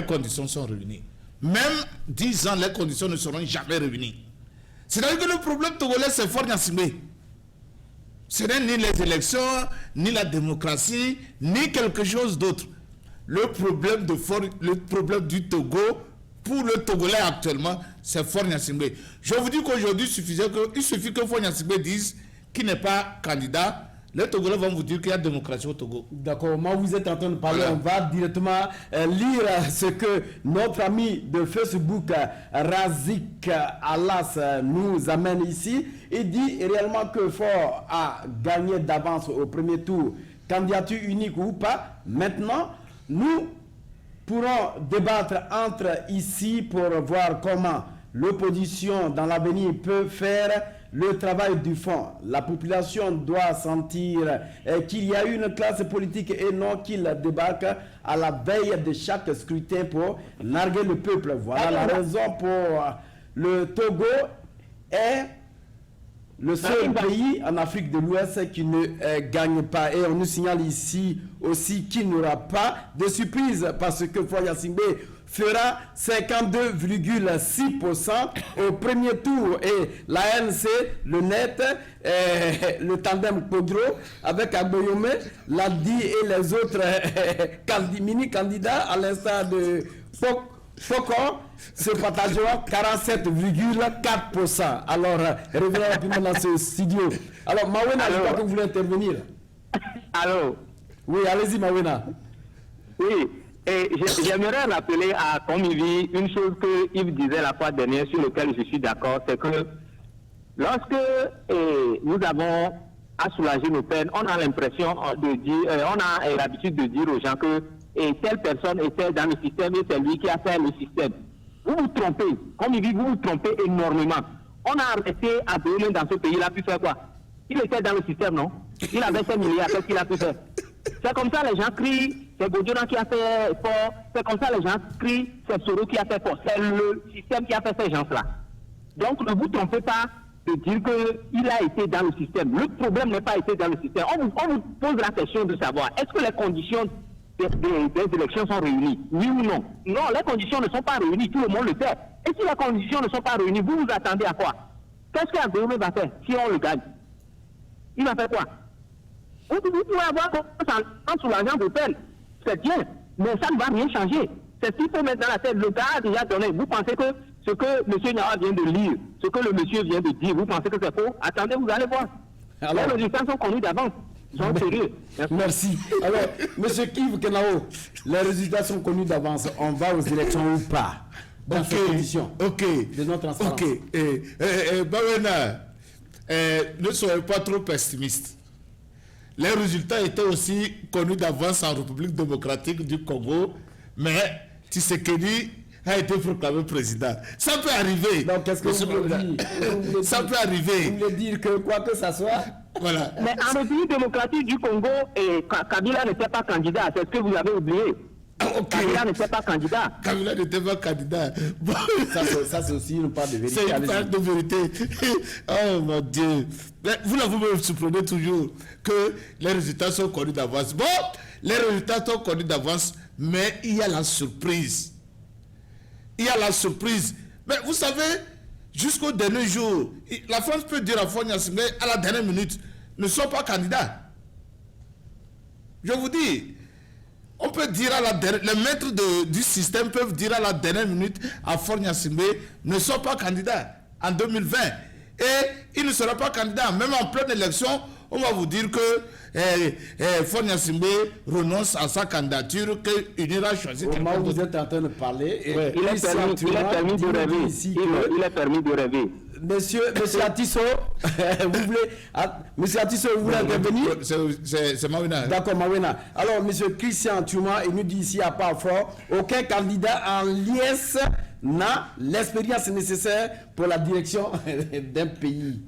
conditions sont réunies. Même 10 ans, les conditions ne seront jamais réunies. C'est-à-dire que le problème togolais, c'est Faure Gnassingbé. Ce n'est ni les élections, ni la démocratie, ni quelque chose d'autre. Le problème du Togo, pour le Togolais actuellement, c'est Faure Gnassingbé. Je vous dis qu'aujourd'hui, il suffit que Faure Gnassingbé dise qu'il n'est pas candidat. Les Togolais vont vous dire qu'il y a démocratie au Togo. D'accord, moi vous êtes en train de parler, voilà. On va directement lire ce que notre ami de Facebook, Razik Alas, nous amène ici. Il dit réellement que Faure a gagné d'avance au premier tour, candidature unique ou pas. Maintenant, nous pourrons débattre entre ici pour voir comment l'opposition dans l'avenir peut faire le travail du fond. La population doit sentir qu'il y a une classe politique et non qu'il débarque à la veille de chaque scrutin pour narguer le peuple. Voilà la raison pour le Togo est le seul pays en Afrique de l'Ouest qui ne gagne pas. Et on nous signale ici aussi qu'il n'y aura pas de surprise parce que Faure Gnassingbé fera 52,6% au premier tour. Et l'ANC, le NET, le tandem Kodro avec Agboyome, l'ADI et les autres mini-candidats à l'instar de Foko se partageront 47,4%. Alors, revenons rapidement dans ce studio. Alors, Mawena, je crois que vous voulez intervenir. Allô? Oui, allez-y, Mawena. Oui, et j'aimerais rappeler à Komivi une chose que Yves disait la fois dernière, sur laquelle je suis d'accord, c'est que lorsque nous avons à soulager nos peines, on a l'impression de dire, on a l'habitude de dire aux gens que telle personne était dans le système et c'est lui qui a fait le système. Vous vous trompez, Komivi, vous vous trompez énormément. On a arrêté à Bénin dans ce pays, il a pu faire quoi? Il était dans le système, non? Il avait 5 milliards, qu'est-ce qu'il a pu faire? C'est comme ça les gens crient, c'est Godjona qui a fait fort, c'est comme ça les gens crient, c'est Soro qui a fait fort. C'est le système qui a fait ces gens-là. Donc ne vous trompez pas de dire qu'il a été dans le système. Le problème n'est pas été dans le système. On vous pose la question de savoir, est-ce que les conditions des élections sont réunies? Oui ou non? Non, les conditions ne sont pas réunies, tout le monde le sait. Et si les conditions ne sont pas réunies, vous vous attendez à quoi? Qu'est-ce qu'Abdoumé va faire si on le gagne? Il va faire quoi? Vous pouvez avoir confiance sur l'argent de peine, c'est bien, mais ça ne va rien changer. C'est ce qu'il faut mettre dans la tête. Le gars a déjà donné. Vous pensez que ce que M. Nyawa vient de lire, ce que le monsieur vient de dire, vous pensez que c'est faux? Attendez, vous allez voir. Alors, les résultats sont connus d'avance. Ils sont sérieux. Merci. Alors, M. Kiv Kenao, les résultats sont connus d'avance. On va aux élections ou pas? Dans ces conditions de notre transparence. Bawena, ne soyez pas trop pessimiste. Les résultats étaient aussi connus d'avance en République démocratique du Congo, mais Tshisekedi a été proclamé président. Ça peut arriver. Donc, qu'est-ce que vous voulez dire? Ça peut arriver. Vous voulez dire que quoi que ça soit? Voilà. Mais en République démocratique du Congo, Kabila n'était pas candidat. C'est ce que vous avez oublié. Kabila n'était pas candidat. Kabila n'était pas candidat. Bon. Ça, c'est aussi une part de vérité. C'est une part de vérité. Oh mon Dieu. Mais vous me surprenez toujours que les résultats sont connus d'avance. Bon, les résultats sont connus d'avance, mais il y a la surprise. Il y a la surprise. Mais vous savez, jusqu'au dernier jour, la France peut dire à Faure Gnassingbé à la dernière minute, ne sont pas candidats. Je vous dis, on peut dire à la dernière, les maîtres du système peuvent dire à la dernière minute à Faure Gnassingbé, ne sont pas candidats en 2020. Et il ne sera pas candidat. Même en pleine élection, on va vous dire que Faure Gnassingbé renonce à sa candidature, qu'il ira choisir quelqu'un d'autre. Vous êtes en train de parler. Et il est permis de rêver. Il est permis de rêver. Monsieur Atisso, vous voulez intervenir? C'est Mawena. D'accord, Mawena. Alors, monsieur Christian Touma, il nous dit ici à part fort, aucun candidat en liesse n'a l'expérience nécessaire pour la direction d'un pays.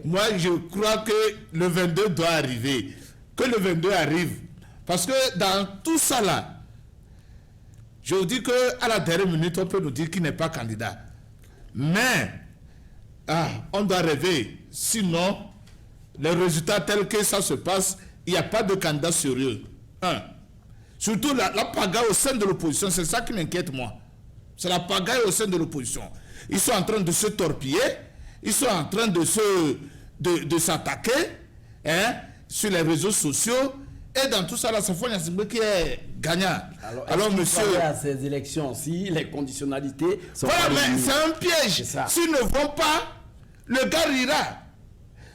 Moi, je crois que le 22 doit arriver. Que le 22 arrive. Parce que dans tout ça là, je vous dis qu'à la dernière minute, on peut nous dire qu'il n'est pas candidat. Mais, on doit rêver. Sinon, les résultats tels que ça se passe, il n'y a pas de candidat sérieux. Surtout la pagaille au sein de l'opposition, c'est ça qui m'inquiète moi. C'est la pagaille au sein de l'opposition. Ils sont en train de se torpiller, ils sont en train de s'attaquer sur les réseaux sociaux, Et dans tout ça, là, c'est Fonia Singbe qui est gagnant. Alors monsieur, à ces élections, si les conditionnalités sont voilà, mais c'est un piège. S'ils ne vont pas, le gars rira.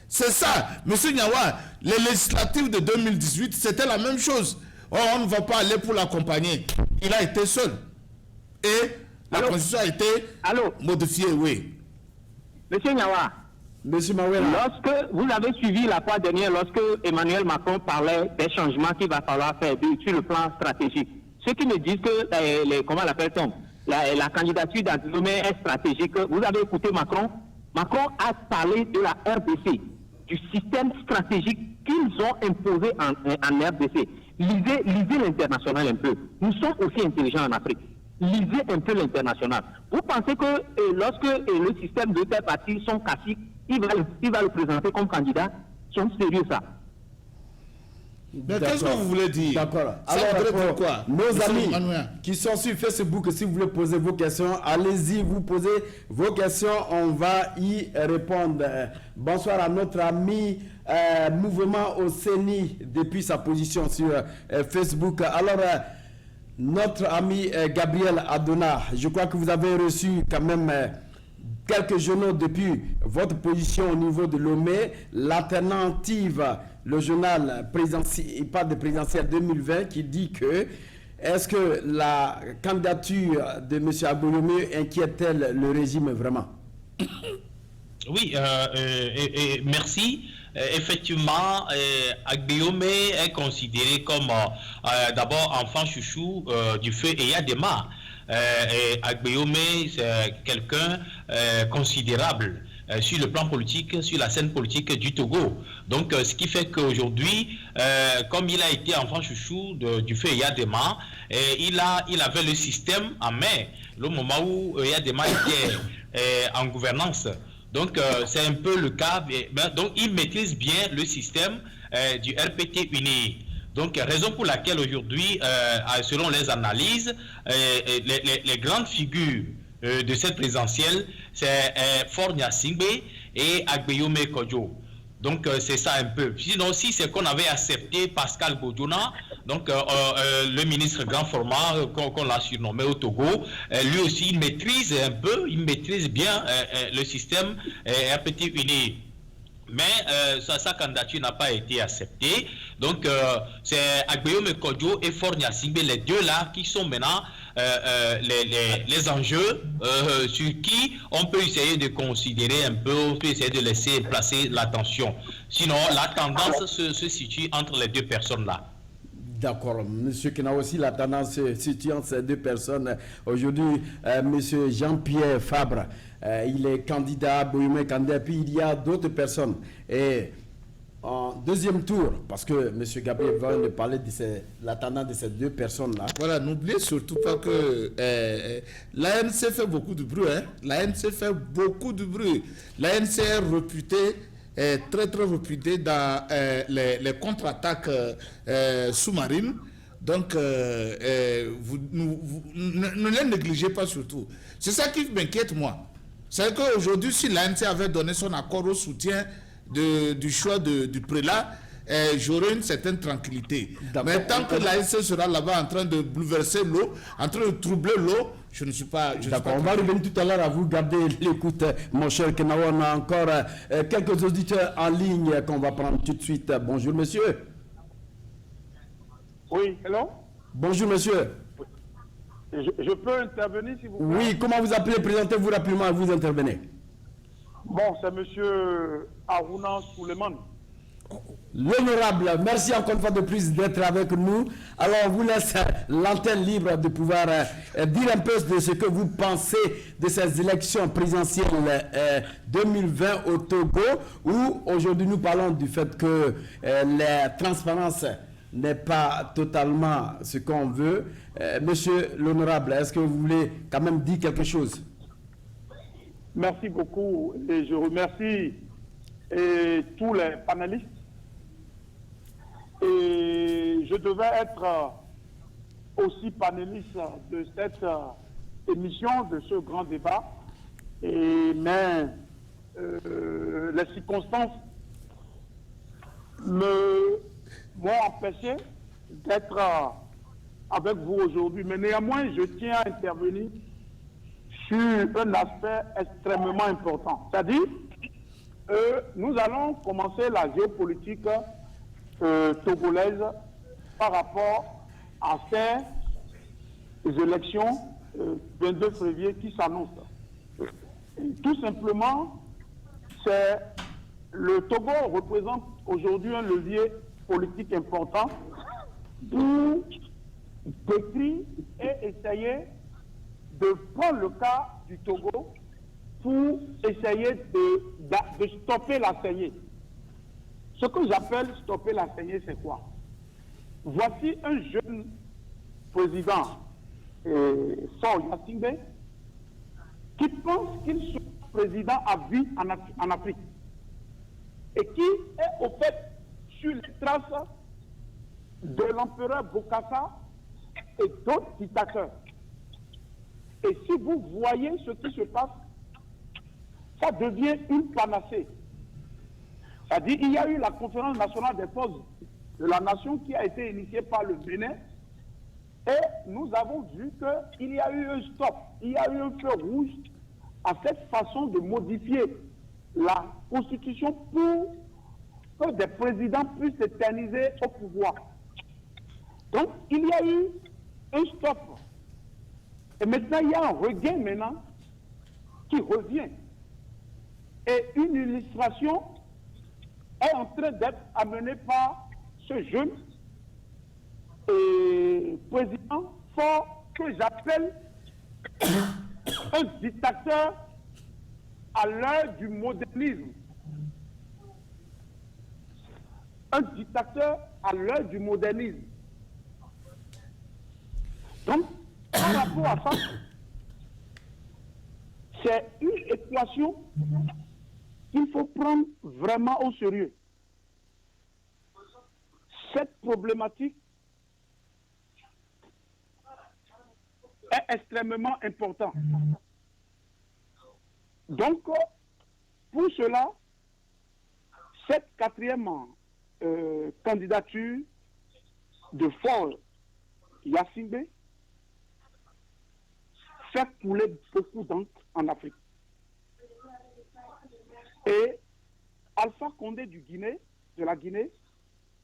C'est ça, monsieur Nyawa. Les législatives de 2018, c'était la même chose. Oh, on ne va pas aller pour l'accompagner. Il a été seul. Et la constitution a été modifiée, oui. Monsieur Nyawa. Monsieur Mawela. Lorsque vous avez suivi la fois dernière, lorsque Emmanuel Macron parlait des changements qu'il va falloir faire sur le plan stratégique, ceux qui me disent que comment l'appelle-t-on, la candidature d'Aguillaume est stratégique, vous avez écouté Macron. Macron a parlé de la RDC, du système stratégique qu'ils ont imposé en RDC. Lisez l'international un peu. Nous sommes aussi intelligents en Afrique. Lisez un peu l'international. Vous pensez que lorsque le système de tels partis sont cassés, il va le présenter comme candidat? Ils sont sérieux, ça? Mais qu'est-ce que vous voulez dire? D'accord. Alors, quoi? Nos amis qui sont sur Facebook, si vous voulez poser vos questions, allez-y, vous posez vos questions, on va y répondre. Bonsoir à notre ami Mouvement au CENI depuis sa position sur Facebook. Alors, notre ami Gabriel Adona, je crois que vous avez reçu quand même quelques journaux depuis votre position au niveau de Lomé, l'alternative, le journal présidentiel, pas de présidentiel 2020 qui dit que est-ce que la candidature de M. Agbouyoum inquiète-t-elle le régime vraiment? Oui, merci. Effectivement, Agbouyoum est considéré comme d'abord enfant chouchou du feu Eyadema. Agbouyoum, c'est quelqu'un considérable sur le plan politique, sur la scène politique du Togo. Donc, ce qui fait qu'aujourd'hui, comme il a été enfant chouchou du feu Eyadema, il avait le système en main, le moment où Eyadema était en gouvernance. Donc, c'est un peu le cas. Donc, il maîtrise bien le système du RPT uni. Donc, raison pour laquelle aujourd'hui, selon les analyses, les grandes figures de cette présidentielle, c'est Faure Gnassingbé et Agbouyoum Kodjo. Donc, c'est ça un peu. Sinon, si c'est qu'on avait accepté Pascal Bodjona, donc le ministre grand format qu'on l'a surnommé au Togo, lui aussi, il maîtrise un peu, il maîtrise bien le système RPT uni. Mais sa candidature n'a pas été acceptée. Donc, c'est Agbouyoum Kodjo et Faure Gnassingbé, les deux là, qui sont maintenant les enjeux sur qui on peut essayer de considérer un peu, on peut essayer de laisser placer l'attention. Sinon, la tendance se situe entre les deux personnes-là. D'accord. Monsieur Kena aussi, la tendance se situe entre ces deux personnes. Aujourd'hui, Monsieur Jean-Pierre Fabre, il est candidat, Agbouyoum candidat, puis il y a d'autres personnes. Et en deuxième tour, parce que M. Gabriel va nous parler de la tendance de ces deux personnes-là. Voilà, n'oubliez surtout pas que l'ANC fait beaucoup de bruit. Hein? L'ANC fait beaucoup de bruit. L'ANC est réputée, très très réputée dans les contre-attaques sous-marines. Donc, ne les négligez pas surtout. C'est ça qui m'inquiète moi. C'est qu'aujourd'hui, si l'ANC avait donné son accord au soutien du choix du prélat, j'aurai une certaine tranquillité. Mais tant que l'ANC sera là-bas en train de bouleverser l'eau, en train de troubler l'eau, je ne suis pas... D'accord, on va revenir tout à l'heure à vous. Gardez l'écoute, mon cher Kenawa. On a encore quelques auditeurs en ligne qu'on va prendre tout de suite. Bonjour, monsieur. Oui, hello? Bonjour, monsieur. Je peux intervenir, s'il vous plaît? Oui, comment vous appelez? Présentez-vous rapidement et vous intervenez. Bon, c'est monsieur Aruna Suleiman. L'honorable, merci encore une fois de plus d'être avec nous. Alors, on vous laisse l'antenne libre de pouvoir dire un peu de ce que vous pensez de ces élections présidentielles 2020 au Togo, où aujourd'hui nous parlons du fait que la transparence n'est pas totalement ce qu'on veut. Monsieur l'honorable, est-ce que vous voulez quand même dire quelque chose? Merci beaucoup et je remercie tous les panélistes. Et je devais être aussi panéliste de cette émission, de ce grand débat. Mais les circonstances me m'ont empêché d'être avec vous aujourd'hui. Mais néanmoins, je tiens à intervenir sur un aspect extrêmement important. C'est-à-dire, nous allons commencer la géopolitique togolaise par rapport à ces élections 22 février qui s'annoncent. Tout simplement, le Togo représente aujourd'hui un levier politique important pour décrire et essayer de prendre le cas du Togo pour essayer de stopper la saignée. Ce que j'appelle stopper la saignée, c'est quoi? Voici un jeune président, Faure Gnassingbé, qui pense qu'il sera président à vie en Afrique et qui est au fait sur les traces de l'empereur Bokassa et d'autres dictateurs. Et si vous voyez ce qui se passe, ça devient une panacée. C'est-à-dire qu'il y a eu la conférence nationale des forces de la nation qui a été initiée par le Bénin et nous avons vu qu'il y a eu un stop, il y a eu un feu rouge à cette façon de modifier la constitution pour que des présidents puissent s'éterniser au pouvoir. Donc, il y a eu un stop. Et maintenant, il y a un regain maintenant qui revient. Et une illustration est en train d'être amenée par ce jeune président fort que j'appelle un dictateur à l'heure du modernisme. Un dictateur à l'heure du modernisme. Donc, par rapport à ça, c'est une équation qu'il faut prendre vraiment au sérieux. Cette problématique est extrêmement importante. Donc, pour cela, cette quatrième candidature de Faure Gnassingbé fait couler beaucoup d'encre en Afrique. Et Alpha Condé de la Guinée,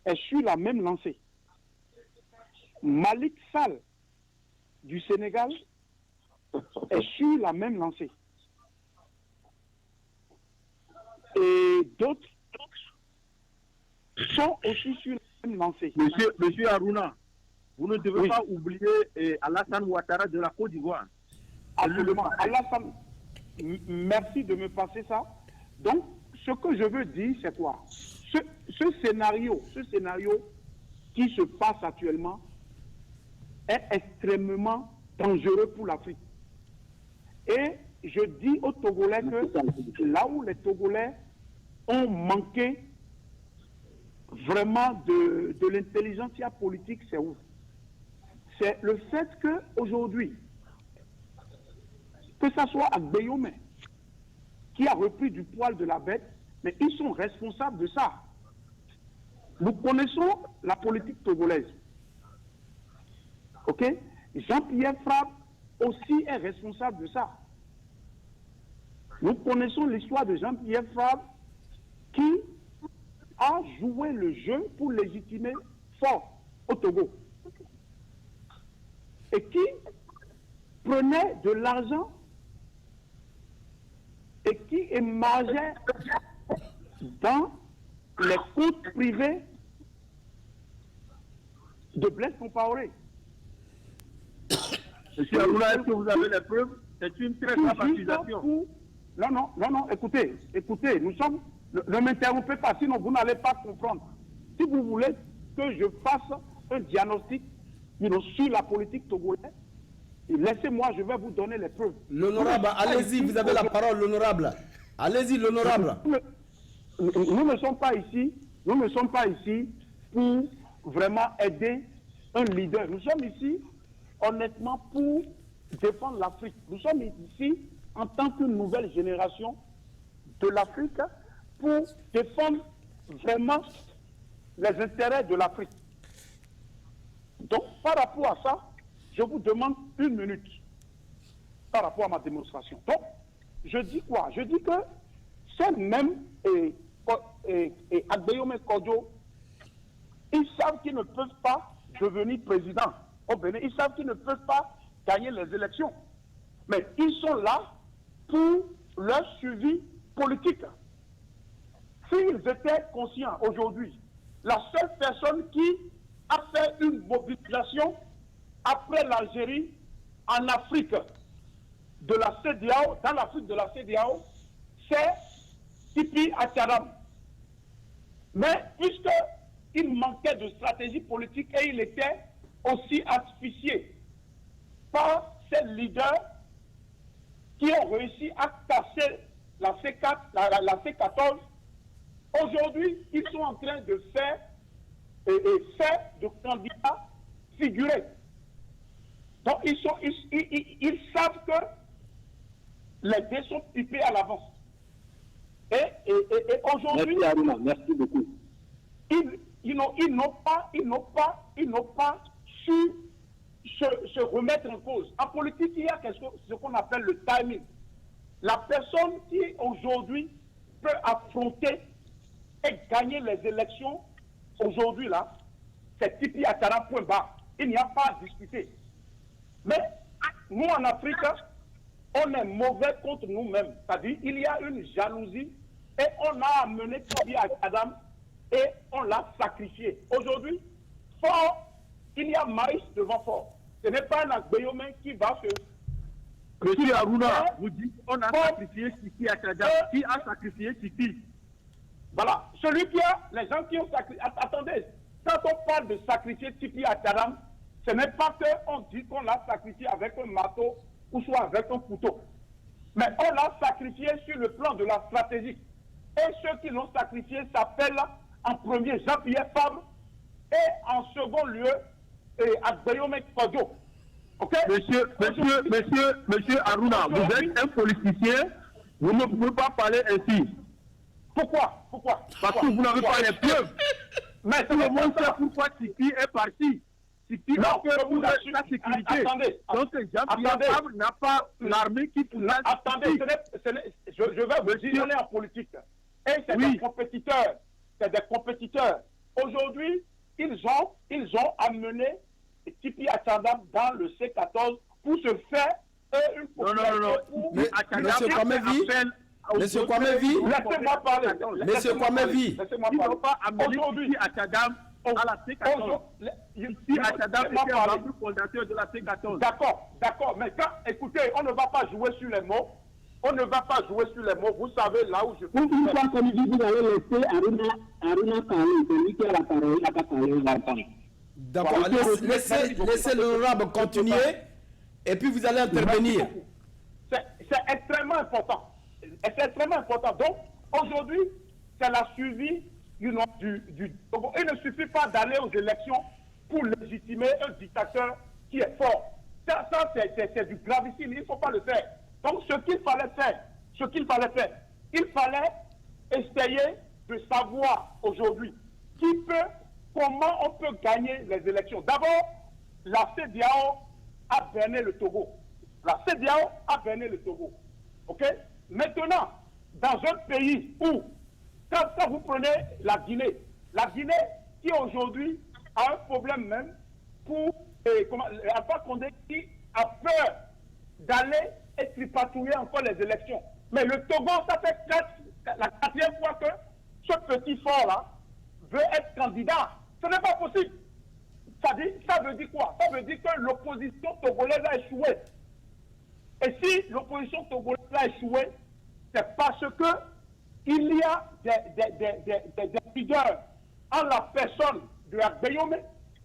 est sur la même lancée. Malik Sall du Sénégal est sur la même lancée. Et d'autres sont aussi sur la même lancée. Monsieur Aruna, vous ne devez pas oublier Alassane Ouattara de la Côte d'Ivoire. Absolument. Alassane, merci de me passer ça. Donc, ce que je veux dire, c'est quoi? Ce scénario qui se passe actuellement est extrêmement dangereux pour l'Afrique. Et je dis aux Togolais que là où les Togolais ont manqué vraiment de l'intelligentsia politique, c'est où? C'est le fait qu'aujourd'hui, que ce soit Agbeyome, qui a repris du poil de la bête, mais ils sont responsables de ça. Nous connaissons la politique togolaise. Ok? Jean-Pierre Fabre aussi est responsable de ça. Nous connaissons l'histoire de Jean-Pierre Fabre qui a joué le jeu pour légitimer Faure au Togo. Et qui prenait de l'argent et qui émargeait dans les comptes privés de Blaise Compaoré. Monsieur Aruna, est-ce que vous avez les preuves? C'est une très grave accusation. Non, écoutez, ne m'interrompez pas, sinon vous n'allez pas comprendre. Si vous voulez que je fasse un diagnostic sur la politique togolaise, laissez-moi, je vais vous donner les preuves. L'honorable, allez-y, vous avez la parole, l'honorable. Allez-y, l'honorable. Nous ne sommes pas ici pour vraiment aider un leader. Nous sommes ici, honnêtement, pour défendre l'Afrique. Nous sommes ici en tant que nouvelle génération de l'Afrique pour défendre vraiment les intérêts de l'Afrique. Donc, par rapport à ça, je vous demande 1 minute par rapport à ma démonstration. Donc, je dis quoi? Je dis que ces mêmes Agbeyome Kodjo, ils savent qu'ils ne peuvent pas devenir président au Bénin. Ils savent qu'ils ne peuvent pas gagner les élections. Mais ils sont là pour leur suivi politique. S'ils étaient conscients aujourd'hui, la seule personne qui a fait une mobilisation après l'Algérie en Afrique de la CEDEAO, dans l'Afrique de la CEDEAO, c'est Tipi Atcharam. Mais puisqu'il manquait de stratégie politique et il était aussi asphyxié par ces leaders qui ont réussi à casser la C14, aujourd'hui, ils sont en train de faire de candidats figurés. Donc, ils savent que les dés sont pipés à l'avance. Et aujourd'hui, merci Aruna, merci beaucoup. Ils n'ont pas su se remettre en cause. En politique, il y a ce qu'on appelle le timing. La personne qui aujourd'hui peut affronter et gagner les élections, aujourd'hui là, c'est Tipi Atcharam, point barre. Il n'y a pas à discuter. Mais nous en Afrique, on est mauvais contre nous-mêmes. C'est-à-dire il y a une jalousie et on a amené Tipi Atcharam et on l'a sacrifié. Aujourd'hui, fort, il y a maïs devant fort. Ce n'est pas un Agbeyome qui va se... Monsieur Aruna, vous dites on a sacrifié Tipi Atcharam. Qui a sacrifié Tipi? Voilà. Celui qui a... Les gens qui ont sacrifié... Attendez. Quand on parle de sacrifier Tipi Atcharam, ce n'est pas qu'on dit qu'on l'a sacrifié avec un marteau ou soit avec un couteau. Mais on l'a sacrifié sur le plan de la stratégie. Et ceux qui l'ont sacrifié s'appellent en premier Jean-Pierre Fabre et en second lieu Agbeyome Kodjo. Okay? Monsieur Aruna, vous êtes un politicien, vous ne pouvez pas parler ainsi. Pourquoi? Parce que vous n'avez pas les preuves. Mais tout le monde sait pourquoi Tipi est parti. Tipi a peur pour sa sécurité. Attendez. Donc Jean-Pierre Fabre n'a pas l'armée qui peut... Attendez, je vais vous dire, on est en politique. Et c'est des compétiteurs. C'est des compétiteurs. Aujourd'hui, ils ont amené Tipi Atcharam dans le C14 pour se faire une population. Monsieur Kwamevi, laissez-moi parler. Monsieur Kwamevi, ils n'ont pas amené Tipi Atcharam à la C14. Tipi Atcharam était un membre fondateur de la C14. D'accord. Mais quand, écoutez, on ne va pas jouer sur les mots. Vous savez là où je... Une fois comme dit, vous allez laisser Aruna parler. Celui qui a la parole, il n'a pas parlé, il va attendre. D'accord, laissez l'honorable continuer et puis vous allez intervenir. C'est extrêmement important. Donc, aujourd'hui, c'est la suivi du Togo. Il ne suffit pas d'aller aux élections pour légitimer un dictateur qui est fort. Ça c'est du gravissime. Il ne faut pas le faire. Donc, ce qu'il fallait faire, il fallait essayer de savoir aujourd'hui comment on peut gagner les élections. D'abord, la CEDEAO a berné le Togo. OK? Maintenant, dans un pays où, quand vous prenez la Guinée qui aujourd'hui a un problème même pour Alpha Condé qui a peur d'aller et tripatouiller encore les élections. Mais le Togo, ça fait la 4e fois que ce petit fort-là veut être candidat. Ce n'est pas possible. Ça veut dire quoi? Ça veut dire que l'opposition togolaise a échoué. Et si l'opposition togolaise a échoué, c'est parce que il y a des leaders en la personne de Agbeyome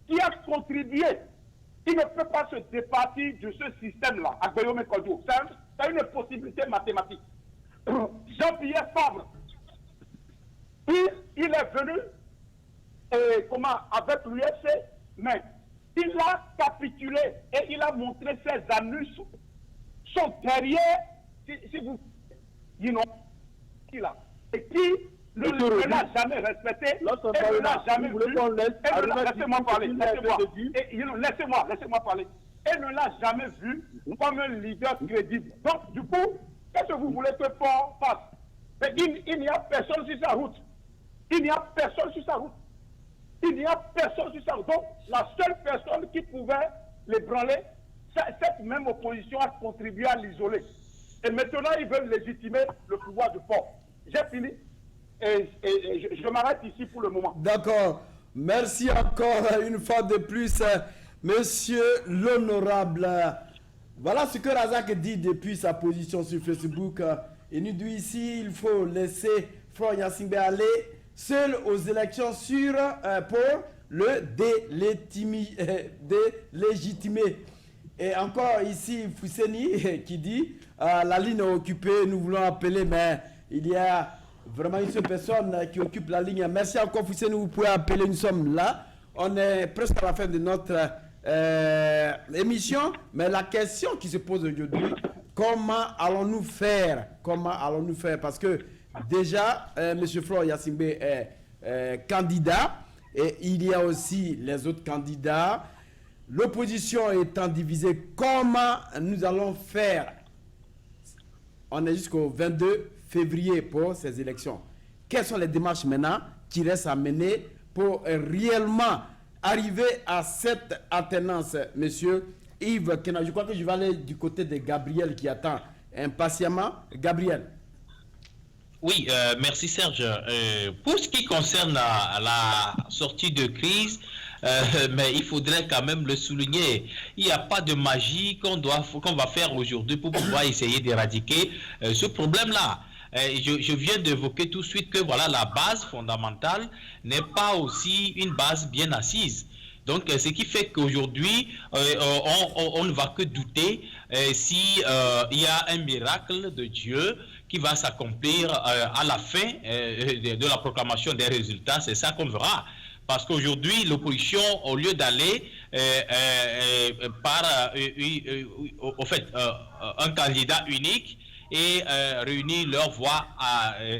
qui a contribué. Il ne peut pas se départir de ce système-là, Agbeyome Kodjo. C'est une possibilité mathématique. Jean-Pierre Fabre, il est venu avec l'UFC, mais il a capitulé et il a montré ses anus sont derrière, si vous, et qui ne l'a jamais respecté et ne l'a jamais vu. Laissez-moi parler, laissez-moi parler. Et ne l'a jamais vu comme un leader crédible. Donc, du coup, qu'est-ce que vous voulez que Port fasse? Mais il n'y a personne sur sa route. Il n'y a personne sur sa route. Il n'y a personne sur sa route. Donc, la seule personne qui pouvait l'ébranler, cette même opposition a contribué à l'isoler. Et maintenant, ils veulent légitimer le pouvoir du Port. J'ai fini. Et je m'arrête ici pour le moment. D'accord. Merci encore une fois de plus, monsieur l'honorable. Voilà ce que Razak dit depuis sa position sur Facebook. Il nous dit ici, il faut laisser Florent Gnassingbé aller seul aux élections pour le délégitimer. Et encore ici, Fousseni qui dit, la ligne est occupée, nous voulons appeler, mais il y a vraiment une seule personne qui occupe la ligne. Merci encore, Fousseni, vous pouvez appeler, nous sommes là. On est presque à la fin de notre émission, mais la question qui se pose aujourd'hui, comment allons-nous faire? Parce que déjà, M. Florent Gnassingbé est candidat et il y a aussi les autres candidats. L'opposition étant divisée, comment nous allons faire? On est jusqu'au 22 février pour ces élections. Quelles sont les démarches maintenant qui restent à mener pour réellement arriver à cette alternance, monsieur Yves Kena? Je crois que je vais aller du côté de Gabriel qui attend impatiemment. Gabriel. Oui, merci Serge. Pour ce qui concerne la sortie de crise, mais il faudrait quand même le souligner. Il n'y a pas de magie qu'on va faire aujourd'hui pour pouvoir essayer d'éradiquer ce problème-là. Je viens d'évoquer tout de suite que voilà, la base fondamentale n'est pas aussi une base bien assise. Donc, ce qui fait qu'aujourd'hui, on ne va que douter si il y a un miracle de Dieu qui va s'accomplir à la fin de la proclamation des résultats. C'est ça qu'on verra. Parce qu'aujourd'hui, l'opposition, au lieu d'aller par un candidat unique et réunir leur voix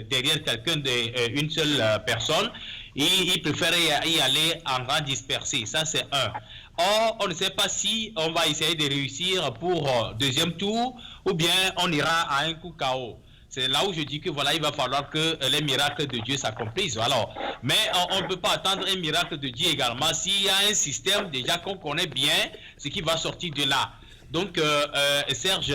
derrière quelqu'un d'une seule personne, ils préfèrent y aller en rang dispersé. Ça, c'est un. Or, on ne sait pas si on va essayer de réussir pour deuxième tour ou bien on ira à un coup KO. C'est là où je dis que voilà, il va falloir que les miracles de Dieu s'accomplissent. Alors, mais on ne peut pas attendre un miracle de Dieu également s'il y a un système déjà qu'on connaît bien, ce qui va sortir de là. Donc, Serge,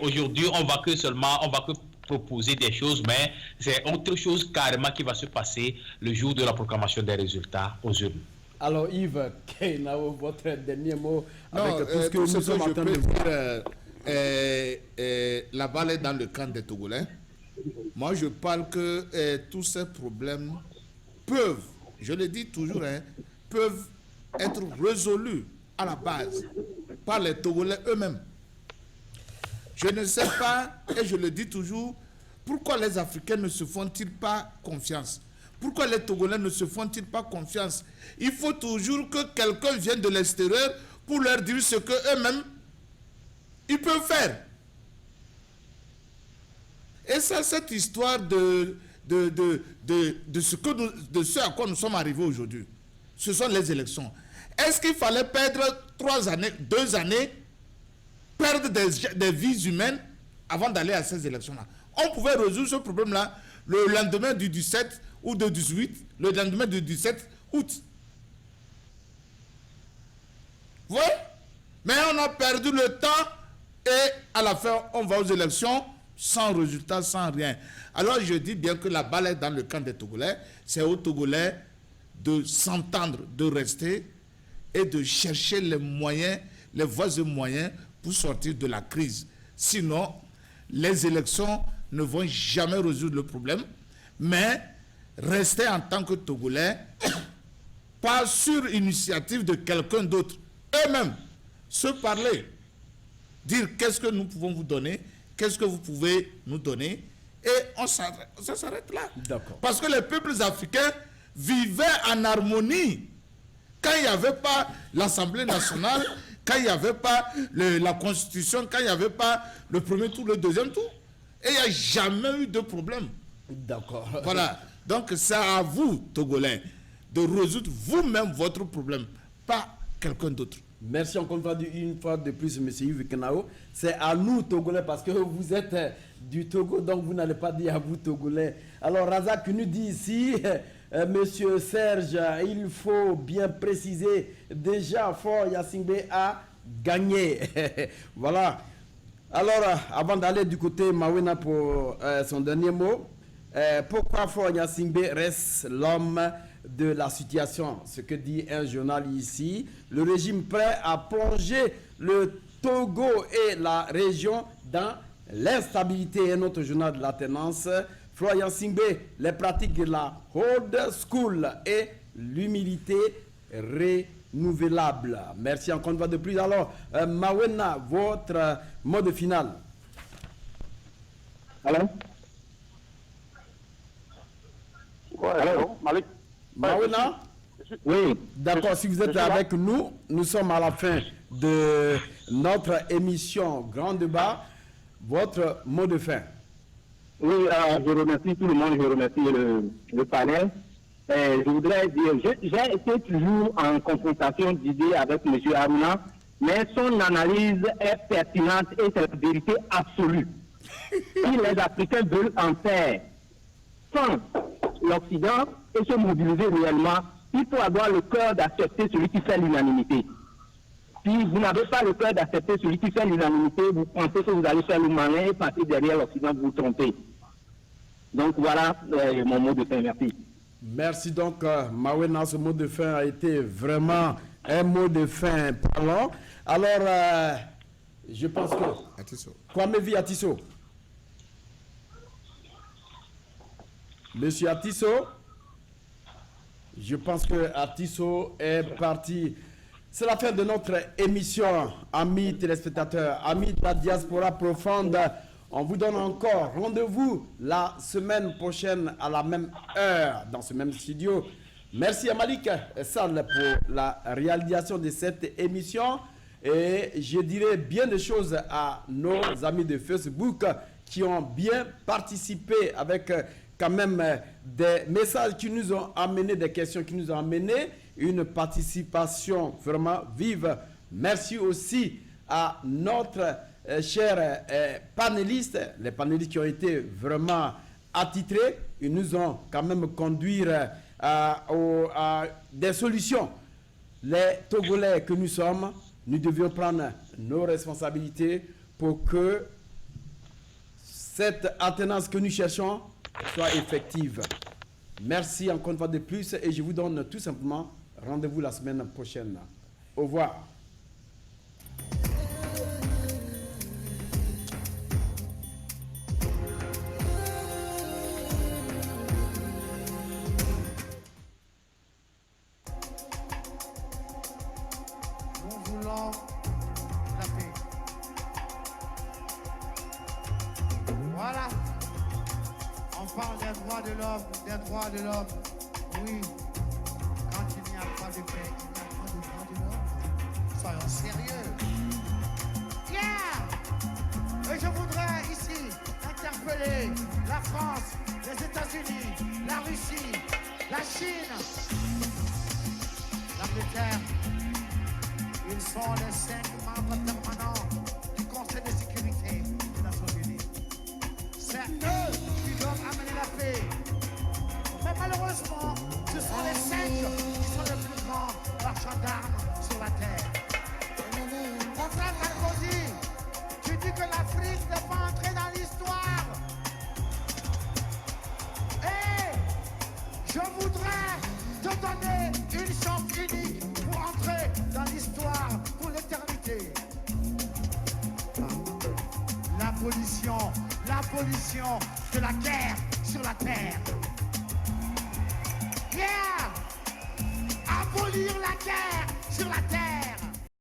aujourd'hui, on va que proposer des choses, mais c'est autre chose carrément qui va se passer le jour de la proclamation des résultats aux urnes. Alors, Yves, votre dernier mot avec non, tout ce que nous sommes en train de voir. La balle est dans le camp des Togolais. Moi, je parle que tous ces problèmes peuvent, je le dis toujours, peuvent être résolus à la base par les Togolais eux-mêmes. Je ne sais pas, et je le dis toujours, pourquoi les Africains ne se font-ils pas confiance? Pourquoi les Togolais ne se font-ils pas confiance? Il faut toujours que quelqu'un vienne de l'extérieur pour leur dire ce qu'eux-mêmes ils peuvent faire. Et ça, cette histoire de ce à quoi nous sommes arrivés aujourd'hui, ce sont les élections. Est-ce qu'il fallait perdre 2 années, perdre des vies humaines avant d'aller à ces élections-là? On pouvait résoudre ce problème-là le lendemain du 17 ou du 18, le lendemain du 17 août. Vous voyez? Mais on a perdu le temps. Et à la fin, on va aux élections sans résultat, sans rien. Alors je dis bien que la balle est dans le camp des Togolais. C'est aux Togolais de s'entendre, de rester et de chercher les moyens, les voies et moyens pour sortir de la crise. Sinon, les élections ne vont jamais résoudre le problème. Mais rester en tant que Togolais, pas sur initiative de quelqu'un d'autre, eux-mêmes, se parler. Dire qu'est-ce que nous pouvons vous donner, qu'est-ce que vous pouvez nous donner, et ça s'arrête là. Parce que les peuples africains vivaient en harmonie. Quand il n'y avait pas l'Assemblée nationale, quand il n'y avait pas la Constitution, quand il n'y avait pas le premier tour, le deuxième tour, et il n'y a jamais eu de problème. D'accord. Voilà. Donc c'est à vous, Togolais, de résoudre vous-même votre problème, pas quelqu'un d'autre. Merci encore une fois de plus, M. Yves Kenao. C'est à nous, Togolais, parce que vous êtes du Togo, donc vous n'allez pas dire à vous, Togolais. Alors, Razak nous dit ici, Monsieur Serge, il faut bien préciser, déjà, Fort Yassingbe a gagné. Voilà. Alors, avant d'aller du côté Mawena pour son dernier mot, pourquoi Fort Yassingbe reste l'homme de la situation? Ce que dit un journal ici, le régime prêt à plonger le Togo et la région dans l'instabilité. Un autre journal de l'alternance, Florian Singbe, les pratiques de la old school et l'humilité renouvelable. Merci encore une fois de plus. Alors, Mawena, votre mot de finale. Allô? Allô, Malik? Mawena? Oui. D'accord, si vous êtes avec nous, nous sommes à la fin de notre émission Grand Débat. Votre mot de fin. Oui, je remercie tout le monde, je remercie le panel. Je voudrais dire, j'ai été toujours en confrontation d'idées avec M. Haruna, mais son analyse est pertinente et c'est la vérité absolue. Si les Africains veulent en faire sans l'Occident et se mobiliser réellement, il faut avoir le cœur d'accepter celui qui fait l'unanimité. Si vous n'avez pas le cœur d'accepter celui qui fait l'unanimité, vous pensez que vous allez faire le malin et passer derrière l'Occident, vous vous trompez. Donc voilà mon mot de fin, merci. Merci donc, Mawena, ce mot de fin a été vraiment un mot de fin parlant. Alors, je pense que... Atisso. Kwame Vi Atisso. Monsieur Atisso, je pense que Atisso est parti. C'est la fin de notre émission, amis téléspectateurs, amis de la diaspora profonde. On vous donne encore rendez-vous la semaine prochaine à la même heure dans ce même studio. Merci à Malik Sall pour la réalisation de cette émission. Et je dirais bien des choses à nos amis de Facebook qui ont bien participé avec quand même des messages qui nous ont amené, des questions qui nous ont amené, une participation vraiment vive. Merci aussi à notre chers panélistes, les panélistes qui ont été vraiment attitrés. Ils nous ont quand même conduit à des solutions. Les Togolais que nous sommes, nous devions prendre nos responsabilités pour que cette alternance que nous cherchons soit effective. Merci encore une fois de plus et je vous donne tout simplement rendez-vous la semaine prochaine. Au revoir. Nous voulons la paix. Voilà. On parle des droits de l'homme, des droits de l'homme. Oui. Quand il n'y a pas de paix, il n'y a pas de droits de l'homme. Soyons sérieux. Yeah! Et je voudrais ici interpeller la France, les États-Unis, la Russie, la Chine, l'Angleterre. Ils sont les 5 membres permanents du Conseil de sécurité des Nations Unies. C'est eux qui doivent amener la paix. Mais malheureusement, ce sont les 5 qui sont les plus grands marchands d'armes sur la terre. Mon frère Sarkozy, tu dis que l'Afrique n'est pas entrée dans l'histoire. Et je voudrais te donner une chance unique pour entrer dans l'histoire pour l'éternité. L'abolition de la guerre sur la terre. Yeah! Abolir la guerre sur la terre.